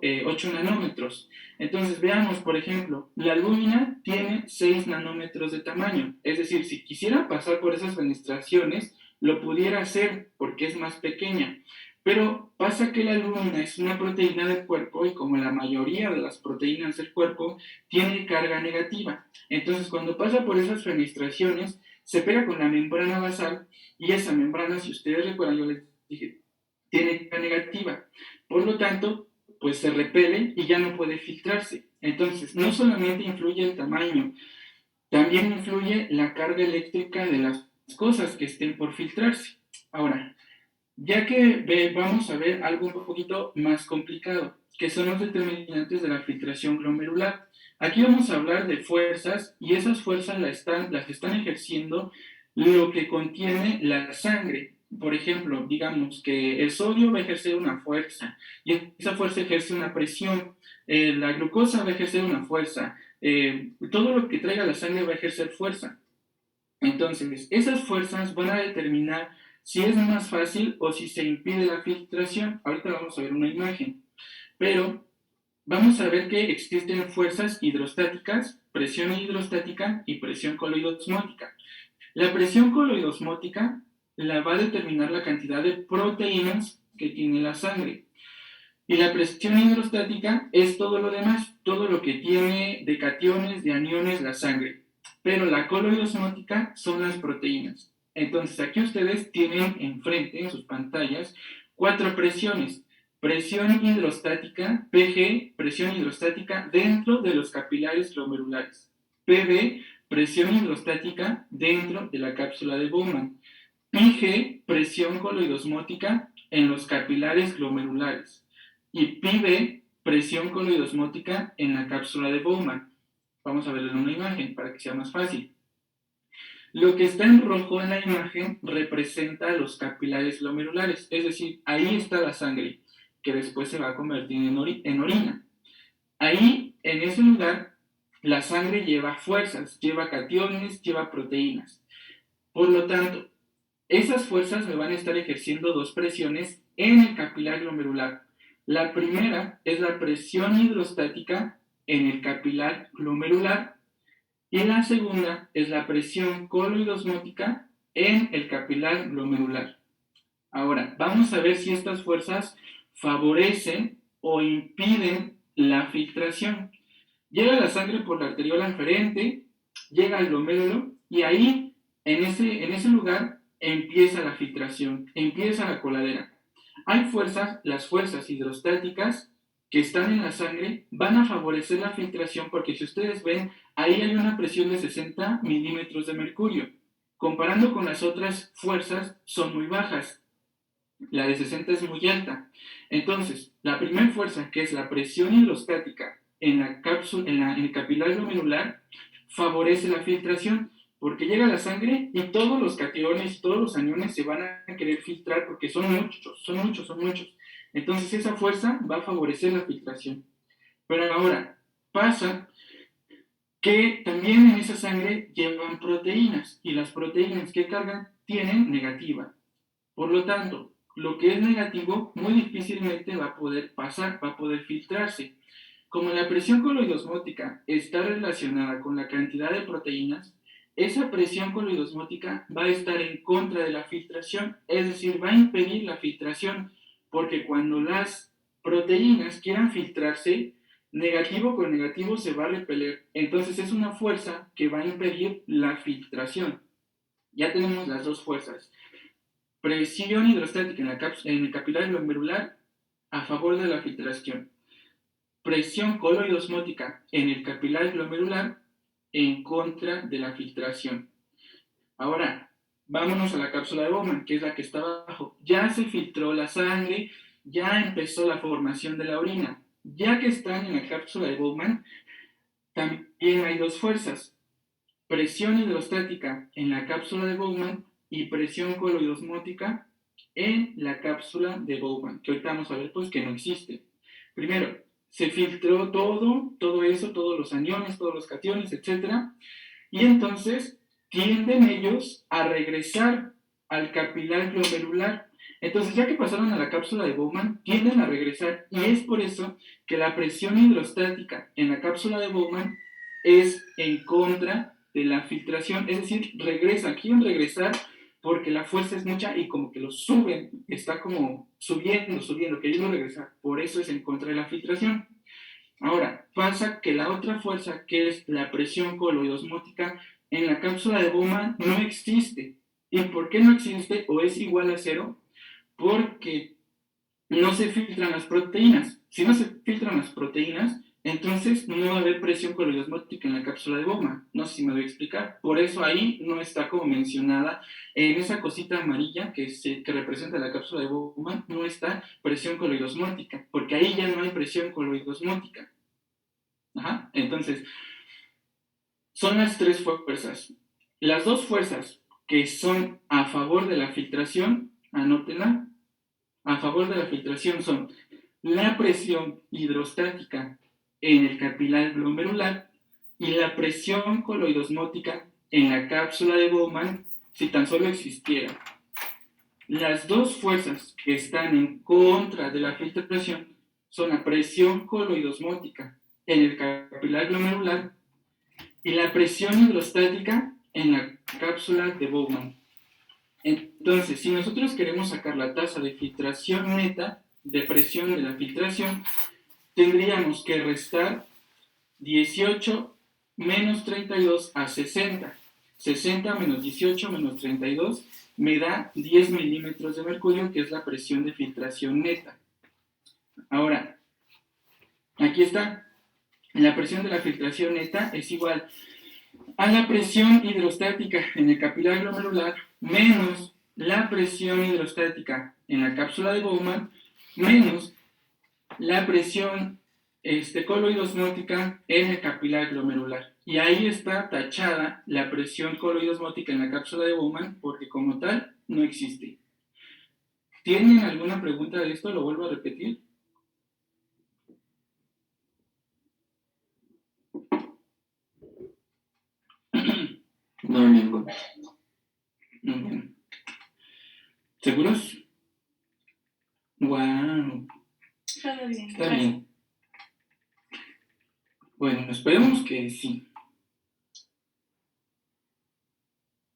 nanómetros. Entonces, veamos, por ejemplo, la albúmina tiene 6 nanómetros de tamaño. Es decir, si quisiera pasar por esas fenestraciones, lo pudiera hacer porque es más pequeña. Pero pasa que la albúmina es una proteína del cuerpo, y como la mayoría de las proteínas del cuerpo, tiene carga negativa. Entonces, cuando pasa por esas fenestraciones, se pega con la membrana basal, y esa membrana, si ustedes recuerdan, yo les dije, tiene carga negativa. Por lo tanto, pues se repele y ya no puede filtrarse. Entonces, no solamente influye el tamaño, también influye la carga eléctrica de las cosas que estén por filtrarse. Ahora, ya que vamos a ver algo un poquito más complicado, que son los determinantes de la filtración glomerular. Aquí vamos a hablar de fuerzas, y esas fuerzas las están ejerciendo lo que contiene la sangre. Por ejemplo, digamos que el sodio va a ejercer una fuerza, y esa fuerza ejerce una presión. La glucosa va a ejercer una fuerza. Todo lo que traiga la sangre va a ejercer fuerza. Entonces, esas fuerzas van a determinar si es más fácil o si se impide la filtración. Ahorita vamos a ver una imagen, pero vamos a ver que existen fuerzas hidrostáticas, presión hidrostática y presión coloidosmótica. La presión coloidosmótica la va a determinar la cantidad de proteínas que tiene la sangre. Y la presión hidrostática es todo lo demás, todo lo que tiene de cationes, de aniones la sangre. Pero la coloidosmótica son las proteínas. Entonces, aquí ustedes tienen enfrente, en sus pantallas, 4 presiones. Presión hidrostática, PG, presión hidrostática dentro de los capilares glomerulares. PB, presión hidrostática dentro de la cápsula de Bowman. PG, presión coloidosmótica en los capilares glomerulares. Y PB, presión coloidosmótica en la cápsula de Bowman. Vamos a verlo en una imagen para que sea más fácil. Lo que está en rojo en la imagen representa los capilares glomerulares, es decir, ahí está la sangre, que después se va a convertir en orina. Ahí, en ese lugar, la sangre lleva fuerzas, lleva cationes, lleva proteínas. Por lo tanto, esas fuerzas me van a estar ejerciendo 2 presiones en el capilar glomerular. La primera es la presión hidrostática en el capilar glomerular, y la segunda es la presión coloidosmótica en el capilar glomerular. Ahora, vamos a ver si estas fuerzas favorecen o impiden la filtración. Llega la sangre por la arteriola inferente, llega al glomérulo, y ahí, en ese lugar, empieza la filtración, empieza la coladera. Hay fuerzas, las fuerzas hidrostáticas que están en la sangre van a favorecer la filtración, porque si ustedes ven, ahí hay una presión de 60 milímetros de mercurio. Comparando con las otras fuerzas, son muy bajas. La de 60 es muy alta. Entonces, la primera fuerza, que es la presión hidrostática en el capilar glomerular, favorece la filtración. porque llega la sangre y todos los cationes y todos los aniones se van a querer filtrar porque son muchos. Entonces esa fuerza va a favorecer la filtración. Pero ahora pasa que también en esa sangre llevan proteínas, y las proteínas que cargan tienen negativa. Por lo tanto, lo que es negativo muy difícilmente va a poder pasar, va a poder filtrarse. Como la presión coloidosmótica está relacionada con la cantidad de proteínas, esa presión coloidosmótica va a estar en contra de la filtración, es decir, va a impedir la filtración, porque cuando las proteínas quieran filtrarse, negativo con negativo se va a repeler. Entonces es una fuerza que va a impedir la filtración. Ya tenemos las dos fuerzas. Presión hidrostática en el capilar glomerular a favor de la filtración. Presión coloidosmótica en el capilar glomerular en contra de la filtración. Ahora, vámonos a la cápsula de Bowman, que es la que está abajo. Ya se filtró la sangre, ya empezó la formación de la orina. Ya que están en la cápsula de Bowman, también hay dos fuerzas. Presión hidrostática en la cápsula de Bowman y presión coloidosmótica en la cápsula de Bowman, que ahorita vamos a ver pues que no existe. Primero, se filtró todo eso, todos los aniones, todos los cationes, etc. Y entonces tienden ellos a regresar al capilar glomerular. Entonces, ya que pasaron a la cápsula de Bowman, tienden a regresar, y es por eso que la presión hidrostática en la cápsula de Bowman es en contra de la filtración, es decir, quieren regresar porque la fuerza es mucha y como que lo suben, está como subiendo, queriendo regresar, por eso es en contra de la filtración. Ahora, pasa que la otra fuerza, que es la presión coloidosmótica, en la cápsula de Bowman no existe. ¿Y por qué no existe o es igual a cero? Porque no se filtran las proteínas. Si no se filtran las proteínas, entonces no va a haber presión coloidosmótica en la cápsula de Bowman. No sé si me voy a explicar. Por eso ahí no está como mencionada en esa cosita amarilla que representa la cápsula de Bowman, no está presión coloidosmótica, porque ahí ya no hay presión coloidosmótica. Entonces, son las tres fuerzas. Las dos fuerzas que son a favor de la filtración, anótenla, a favor de la filtración son la presión hidrostática en el capilar glomerular y la presión coloidosmótica en la cápsula de Bowman, si tan solo existiera. Las dos fuerzas que están en contra de la filtración son la presión coloidosmótica en el capilar glomerular y la presión hidrostática en la cápsula de Bowman. Entonces, si nosotros queremos sacar la tasa de filtración neta, de presión de la filtración, tendríamos que restar 18 menos 32 a 60. 60 menos 18 menos 32 me da 10 milímetros de mercurio, que es la presión de filtración neta. Ahora, aquí está. La presión de la filtración neta es igual a la presión hidrostática en el capilar glomerular menos la presión hidrostática en la cápsula de Bowman menos la presión coloidosmótica en el capilar glomerular. Y ahí está tachada la presión coloidosmótica en la cápsula de Bowman porque como tal no existe. ¿Tienen alguna pregunta de esto? ¿Lo vuelvo a repetir? No, ninguna. Bien. ¿Seguros? ¡Wow! Todo bien. Está bien. Bueno, esperemos que sí.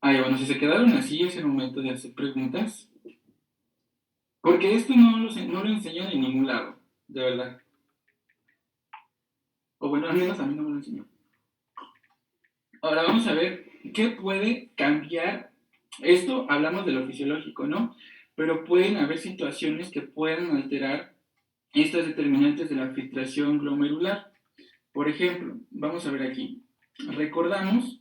Bueno, si se quedaron así es el momento de hacer preguntas. Porque esto no lo enseñan en ningún lado, de verdad. O bueno, al menos a mí no me lo enseñó. Ahora vamos a ver qué puede cambiar. Esto hablamos de lo fisiológico, ¿no? Pero pueden haber situaciones que puedan alterar estas determinantes de la filtración glomerular. Por ejemplo, vamos a ver aquí. Recordamos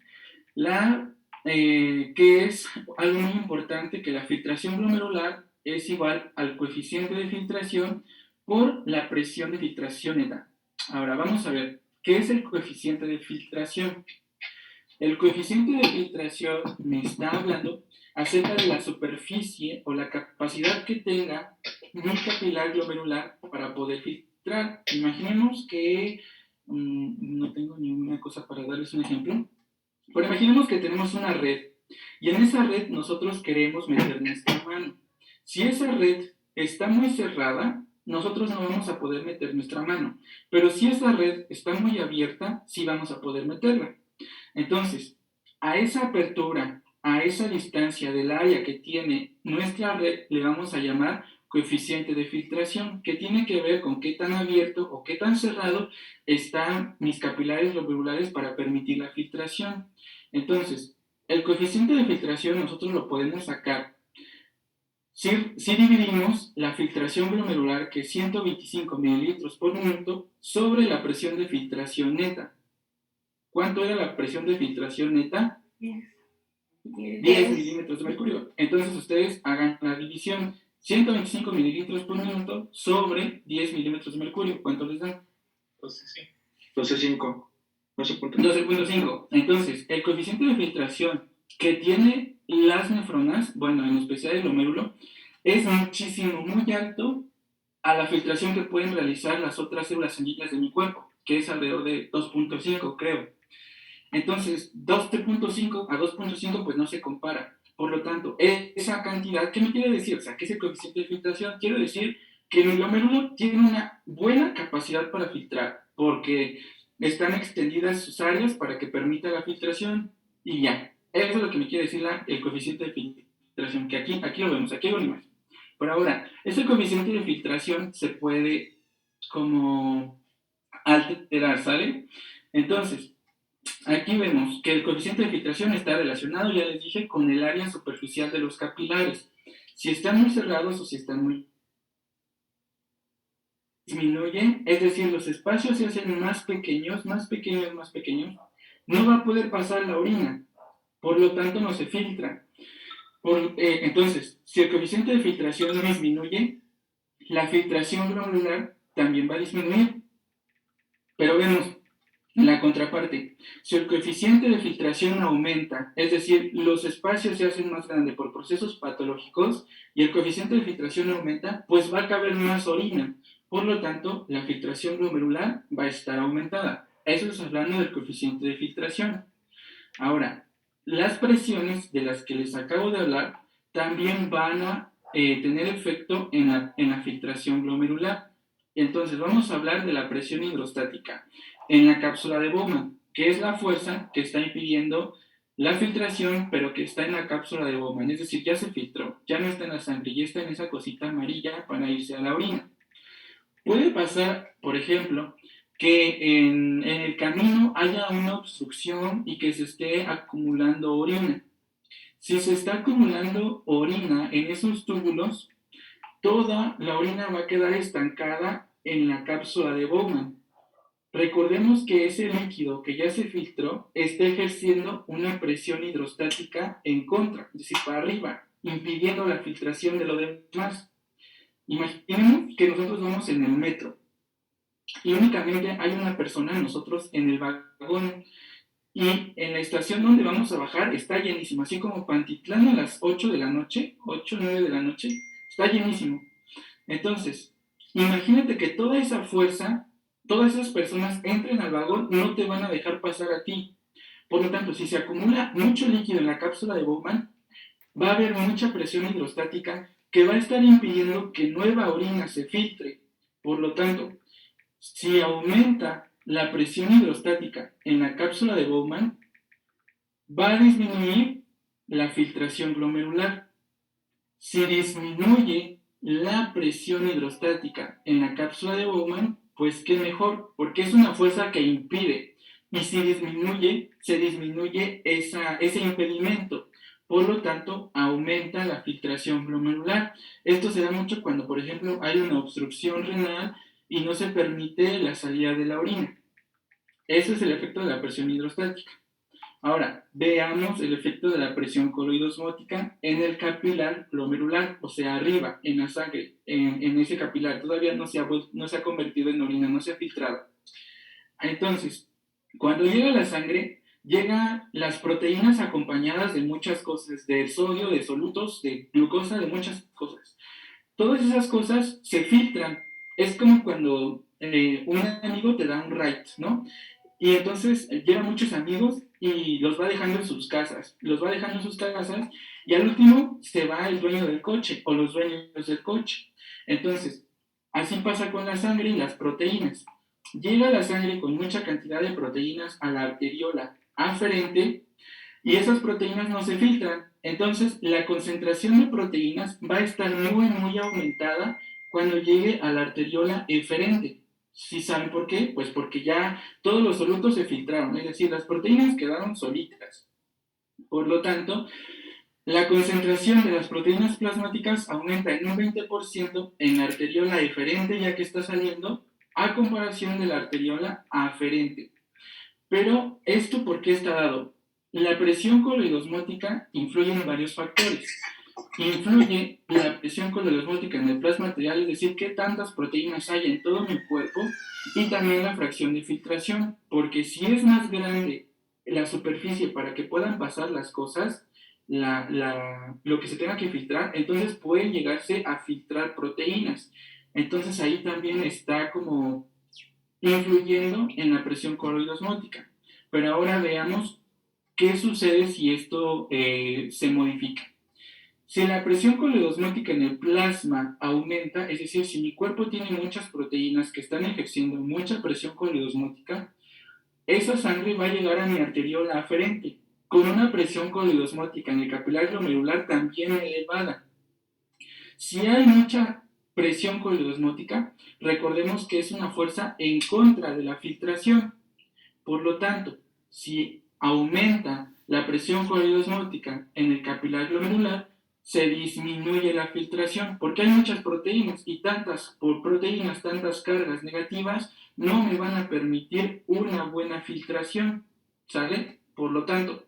que es algo muy importante, que la filtración glomerular es igual al coeficiente de filtración por la presión de filtración neta. Ahora vamos a ver, ¿qué es el coeficiente de filtración? El coeficiente de filtración me está hablando acerca de la superficie o la capacidad que tenga mi capilar glomerular para poder filtrar. Imaginemos que, no tengo ninguna cosa para darles un ejemplo, pero imaginemos que tenemos una red y en esa red nosotros queremos meter nuestra mano. Si esa red está muy cerrada, nosotros no vamos a poder meter nuestra mano, pero si esa red está muy abierta, sí vamos a poder meterla. Entonces, a esa apertura, a esa distancia del área que tiene nuestra red, le vamos a llamar coeficiente de filtración, que tiene que ver con qué tan abierto o qué tan cerrado están mis capilares globulares para permitir la filtración. Entonces, el coeficiente de filtración nosotros lo podemos sacar si dividimos la filtración glomerular, que es 125 mililitros por minuto, sobre la presión de filtración neta. ¿Cuánto era la presión de filtración neta? 10 milímetros de mercurio. Entonces ustedes hagan la división. 125 mililitros por minuto sobre 10 milímetros de mercurio. ¿Cuánto les dan? 12.5. 12.5. Entonces, el coeficiente de filtración que tiene las nefronas, bueno, en especial el glomérulo, es muchísimo, muy alto a la filtración que pueden realizar las otras células sanguíneas de mi cuerpo, que es alrededor de 2.5, creo. Entonces, 2.5 a 2.5 pues no se compara. Por lo tanto, esa cantidad, ¿qué me quiere decir? O sea, ¿qué es el coeficiente de filtración? Quiero decir que el glomérulo tiene una buena capacidad para filtrar, porque están extendidas sus áreas para que permita la filtración y ya. Eso es lo que me quiere decir el coeficiente de filtración, que aquí lo vemos, aquí hay una imagen. Pero ahora, ese coeficiente de filtración se puede como alterar, ¿sale? Entonces, aquí vemos que el coeficiente de filtración está relacionado, ya les dije, con el área superficial de los capilares. Si están muy cerrados o si están muy disminuyen, es decir, los espacios se hacen más pequeños, no va a poder pasar la orina, por lo tanto no se filtra. Entonces, si el coeficiente de filtración disminuye, la filtración glomerular también va a disminuir. Pero vemos la contraparte. Si el coeficiente de filtración aumenta, es decir, los espacios se hacen más grandes por procesos patológicos y el coeficiente de filtración aumenta, pues va a caber más orina. Por lo tanto, la filtración glomerular va a estar aumentada. Eso es hablando del coeficiente de filtración. Ahora, las presiones de las que les acabo de hablar también van a tener efecto en la filtración glomerular. Entonces, vamos a hablar de la presión hidrostática en la cápsula de Bowman, que es la fuerza que está impidiendo la filtración, pero que está en la cápsula de Bowman. Es decir, ya se filtró, ya no está en la sangre, ya está en esa cosita amarilla para irse a la orina. Puede pasar, por ejemplo, que en el camino haya una obstrucción y que se esté acumulando orina. Si se está acumulando orina en esos túbulos, toda la orina va a quedar estancada en la cápsula de Bowman. Recordemos que ese líquido que ya se filtró está ejerciendo una presión hidrostática en contra, es decir, para arriba, impidiendo la filtración de lo demás. Imaginemos que nosotros vamos en el metro y únicamente hay una persona, nosotros en el vagón, y en la estación donde vamos a bajar está llenísimo, así como Pantitlán a las 8 de la noche, 8 o 9 de la noche, está llenísimo. Entonces, imagínate que toda esa fuerza, todas esas personas entren al vagón, no te van a dejar pasar a ti. Por lo tanto, si se acumula mucho líquido en la cápsula de Bowman, va a haber mucha presión hidrostática que va a estar impidiendo que nueva orina se filtre. Por lo tanto, si aumenta la presión hidrostática en la cápsula de Bowman, va a disminuir la filtración glomerular. Si disminuye la presión hidrostática en la cápsula de Bowman, pues qué mejor, porque es una fuerza que impide. Y si disminuye, se disminuye ese impedimento. Por lo tanto, aumenta la filtración glomerular. Esto se da mucho cuando, por ejemplo, hay una obstrucción renal y no se permite la salida de la orina. Ese es el efecto de la presión hidrostática. Ahora, veamos el efecto de la presión coloidosmótica en el capilar glomerular, o sea, arriba, en la sangre, en ese capilar. Todavía no se ha convertido en orina, no se ha filtrado. Entonces, cuando llega la sangre, Llegan las proteínas acompañadas de muchas cosas, de sodio, de solutos, de glucosa, de muchas cosas. Todas esas cosas se filtran. Es como cuando un amigo te da un ride, ¿no? Y entonces lleva muchos amigos y los va dejando en sus casas. Los va dejando en sus casas y al último se va el dueño del coche o los dueños del coche. Entonces, así pasa con la sangre y las proteínas. Llega la sangre con mucha cantidad de proteínas a la arteriola aferente y esas proteínas no se filtran. Entonces, la concentración de proteínas va a estar muy aumentada cuando llegue a la arteriola eferente. ¿Sí saben por qué? Pues porque ya todos los solutos se filtraron, es decir, las proteínas quedaron solitas. Por lo tanto, la concentración de las proteínas plasmáticas aumenta en un 20% en la arteriola eferente, ya que está saliendo, a comparación de la arteriola aferente. Pero, ¿esto por qué está dado? La presión coloidosmótica influye en varios factores. Influye la presión coloidosmótica en el plasma arterial, es decir, qué tantas proteínas hay en todo mi cuerpo, y también la fracción de filtración, porque si es más grande la superficie para que puedan pasar las cosas, lo que se tenga que filtrar, entonces puede llegarse a filtrar proteínas. Entonces ahí también está como influyendo en la presión coloidosmótica. Pero ahora veamos qué sucede si esto se modifica. Si la presión coloidosmótica en el plasma aumenta, es decir, si mi cuerpo tiene muchas proteínas que están ejerciendo mucha presión coloidosmótica, esa sangre va a llegar a mi arteriola aferente, con una presión coloidosmótica en el capilar glomerular también elevada. Si hay mucha presión coloidosmótica, recordemos que es una fuerza en contra de la filtración. Por lo tanto, si aumenta la presión coloidosmótica en el capilar glomerular, se disminuye la filtración, porque hay muchas proteínas y tantas proteínas, tantas cargas negativas, no me van a permitir una buena filtración, ¿sale? Por lo tanto,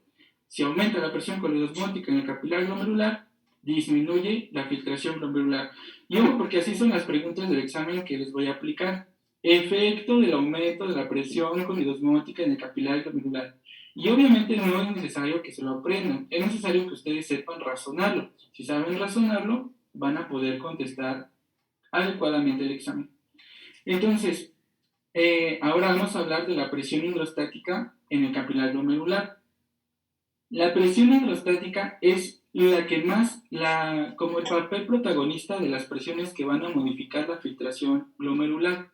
si aumenta la presión coloidosmótica en el capilar glomerular, disminuye la filtración glomerular. Y ojo, porque así son las preguntas del examen que les voy a aplicar. Efecto del aumento de la presión coloidosmótica en el capilar glomerular. Y obviamente no es necesario que se lo aprendan, es necesario que ustedes sepan razonarlo. Si saben razonarlo, van a poder contestar adecuadamente el examen. Entonces, ahora vamos a hablar de la presión hidrostática en el capilar glomerular. La presión hidrostática es la que más, como el papel protagonista de las presiones que van a modificar la filtración glomerular.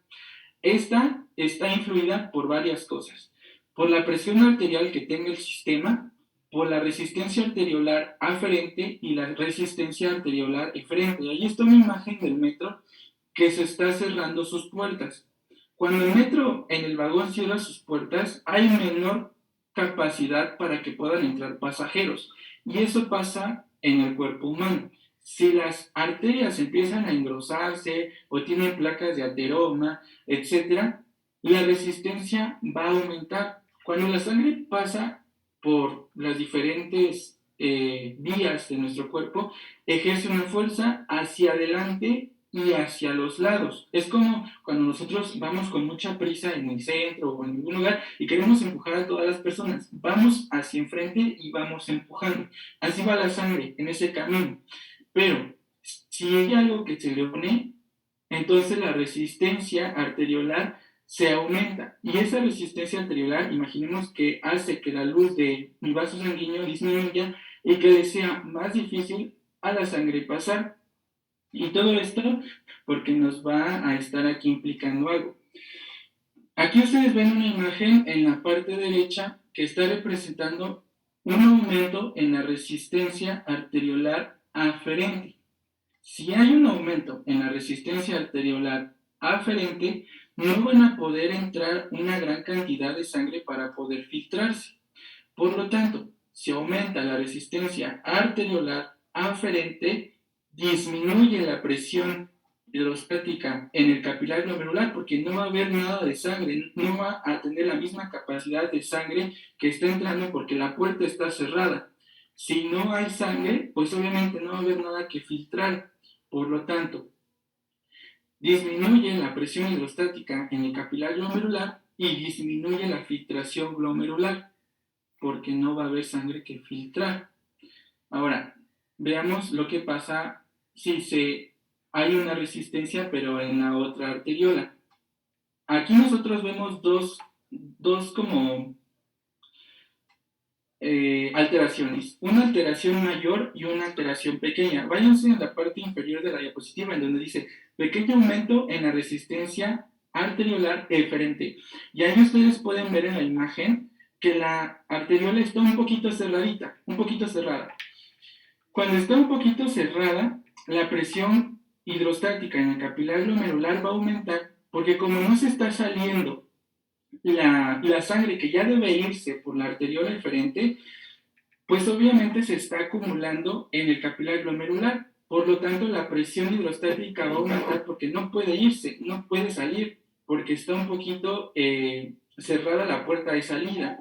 Esta está influida por varias cosas. Por la presión arterial que tenga el sistema, por la resistencia arteriolar aferente y la resistencia arteriolar eferente. Ahí está una imagen del metro que se está cerrando sus puertas. Cuando el metro en el vagón cierra sus puertas, hay menor capacidad para que puedan entrar pasajeros. Y eso pasa en el cuerpo humano. Si las arterias empiezan a engrosarse o tienen placas de ateroma, etc., la resistencia va a aumentar. Cuando la sangre pasa por las diferentes vías de nuestro cuerpo, ejerce una fuerza hacia adelante y hacia los lados. Es como cuando nosotros vamos con mucha prisa en el centro o en algún lugar y queremos empujar a todas las personas. Vamos hacia enfrente y vamos empujando. Así va la sangre en ese camino. Pero si hay algo que se le opone, entonces la resistencia arteriolar se aumenta. Y esa resistencia arteriolar, imaginemos que hace que la luz de mi vaso sanguíneo disminuya y que le sea más difícil a la sangre pasar. Y todo esto porque nos va a estar aquí implicando algo. Aquí ustedes ven una imagen en la parte derecha que está representando un aumento en la resistencia arteriolar aferente. Si hay un aumento en la resistencia arteriolar aferente, no van a poder entrar una gran cantidad de sangre para poder filtrarse. Por lo tanto, si aumenta la resistencia arteriolar aferente, disminuye la presión hidrostática en el capilar glomerular porque no va a haber nada de sangre, no va a tener la misma capacidad de sangre que está entrando porque la puerta está cerrada. Si no hay sangre, pues obviamente no va a haber nada que filtrar. Por lo tanto, disminuye la presión hidrostática en el capilar glomerular y disminuye la filtración glomerular. porque no va a haber sangre que filtrar. Ahora, veamos lo que pasa si hay una resistencia, pero en la otra arteriola. Aquí nosotros vemos dos como alteraciones, una alteración mayor y una alteración pequeña. Váyanse en la parte inferior de la diapositiva en donde dice pequeño aumento en la resistencia arteriolar eferente. Y ahí ustedes pueden ver en la imagen que la arteriola está un poquito cerradita, un poquito cerrada. Cuando está un poquito cerrada, la presión hidrostática en el capilar glomerular va a aumentar porque como no se está saliendo la sangre que ya debe irse por la arteriola eferente, pues obviamente se está acumulando en el capilar glomerular. Por lo tanto, la presión hidrostática va a aumentar porque no puede irse, no puede salir, porque está un poquito cerrada la puerta de salida.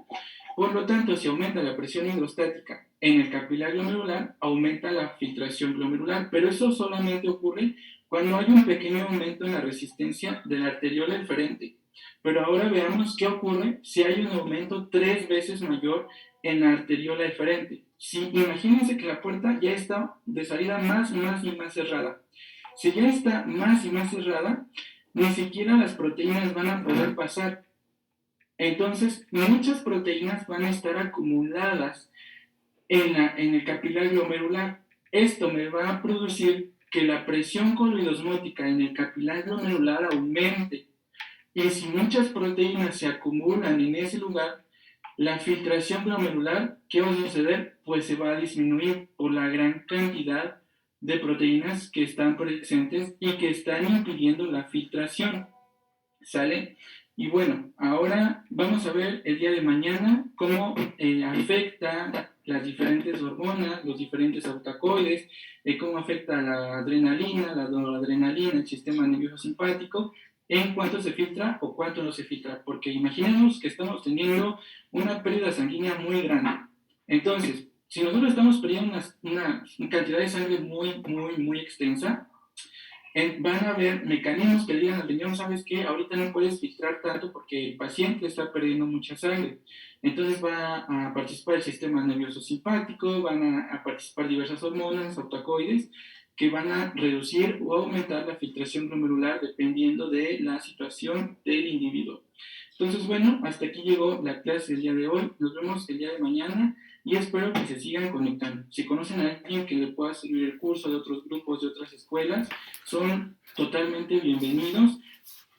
Por lo tanto, si aumenta la presión hidrostática en el capilar glomerular, aumenta la filtración glomerular, pero eso solamente ocurre cuando hay un pequeño aumento en la resistencia de la arteriola eferente. Pero ahora veamos qué ocurre si hay un aumento 3 veces mayor en la arteriola eferente. Si imagínense que la puerta ya está de salida más y más cerrada. Si ya está más y más cerrada, ni siquiera las proteínas van a poder pasar. Entonces, muchas proteínas van a estar acumuladas en el capilar glomerular. Esto me va a producir que la presión coloidosmótica en el capilar glomerular aumente. Y si muchas proteínas se acumulan en ese lugar, la filtración glomerular, ¿qué va a suceder? Pues se va a disminuir por la gran cantidad de proteínas que están presentes y que están impidiendo la filtración. ¿Sale? Y bueno, ahora vamos a ver el día de mañana cómo afecta las diferentes hormonas, los diferentes autacoides, cómo afecta la adrenalina, la noradrenalina, el sistema nervioso simpático, en cuánto se filtra o cuánto no se filtra, porque imaginemos que estamos teniendo una pérdida sanguínea muy grande. Entonces, si nosotros estamos perdiendo una cantidad de sangre muy extensa, van a haber mecanismos que digan al riñón, ¿sabes qué? Ahorita no puedes filtrar tanto porque el paciente está perdiendo mucha sangre. Entonces va a participar el sistema nervioso simpático, van a participar diversas hormonas, autacoides, que van a reducir o aumentar la filtración glomerular dependiendo de la situación del individuo. Entonces, bueno, hasta aquí llegó la clase del día de hoy. Nos vemos el día de mañana y espero que se sigan conectando. Si conocen a alguien que le pueda servir el curso de otros grupos, de otras escuelas, son totalmente bienvenidos.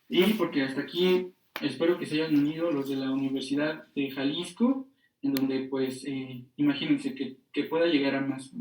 Y porque hasta aquí espero que se hayan unido los de la Universidad de Jalisco, en donde pues imagínense que pueda llegar a más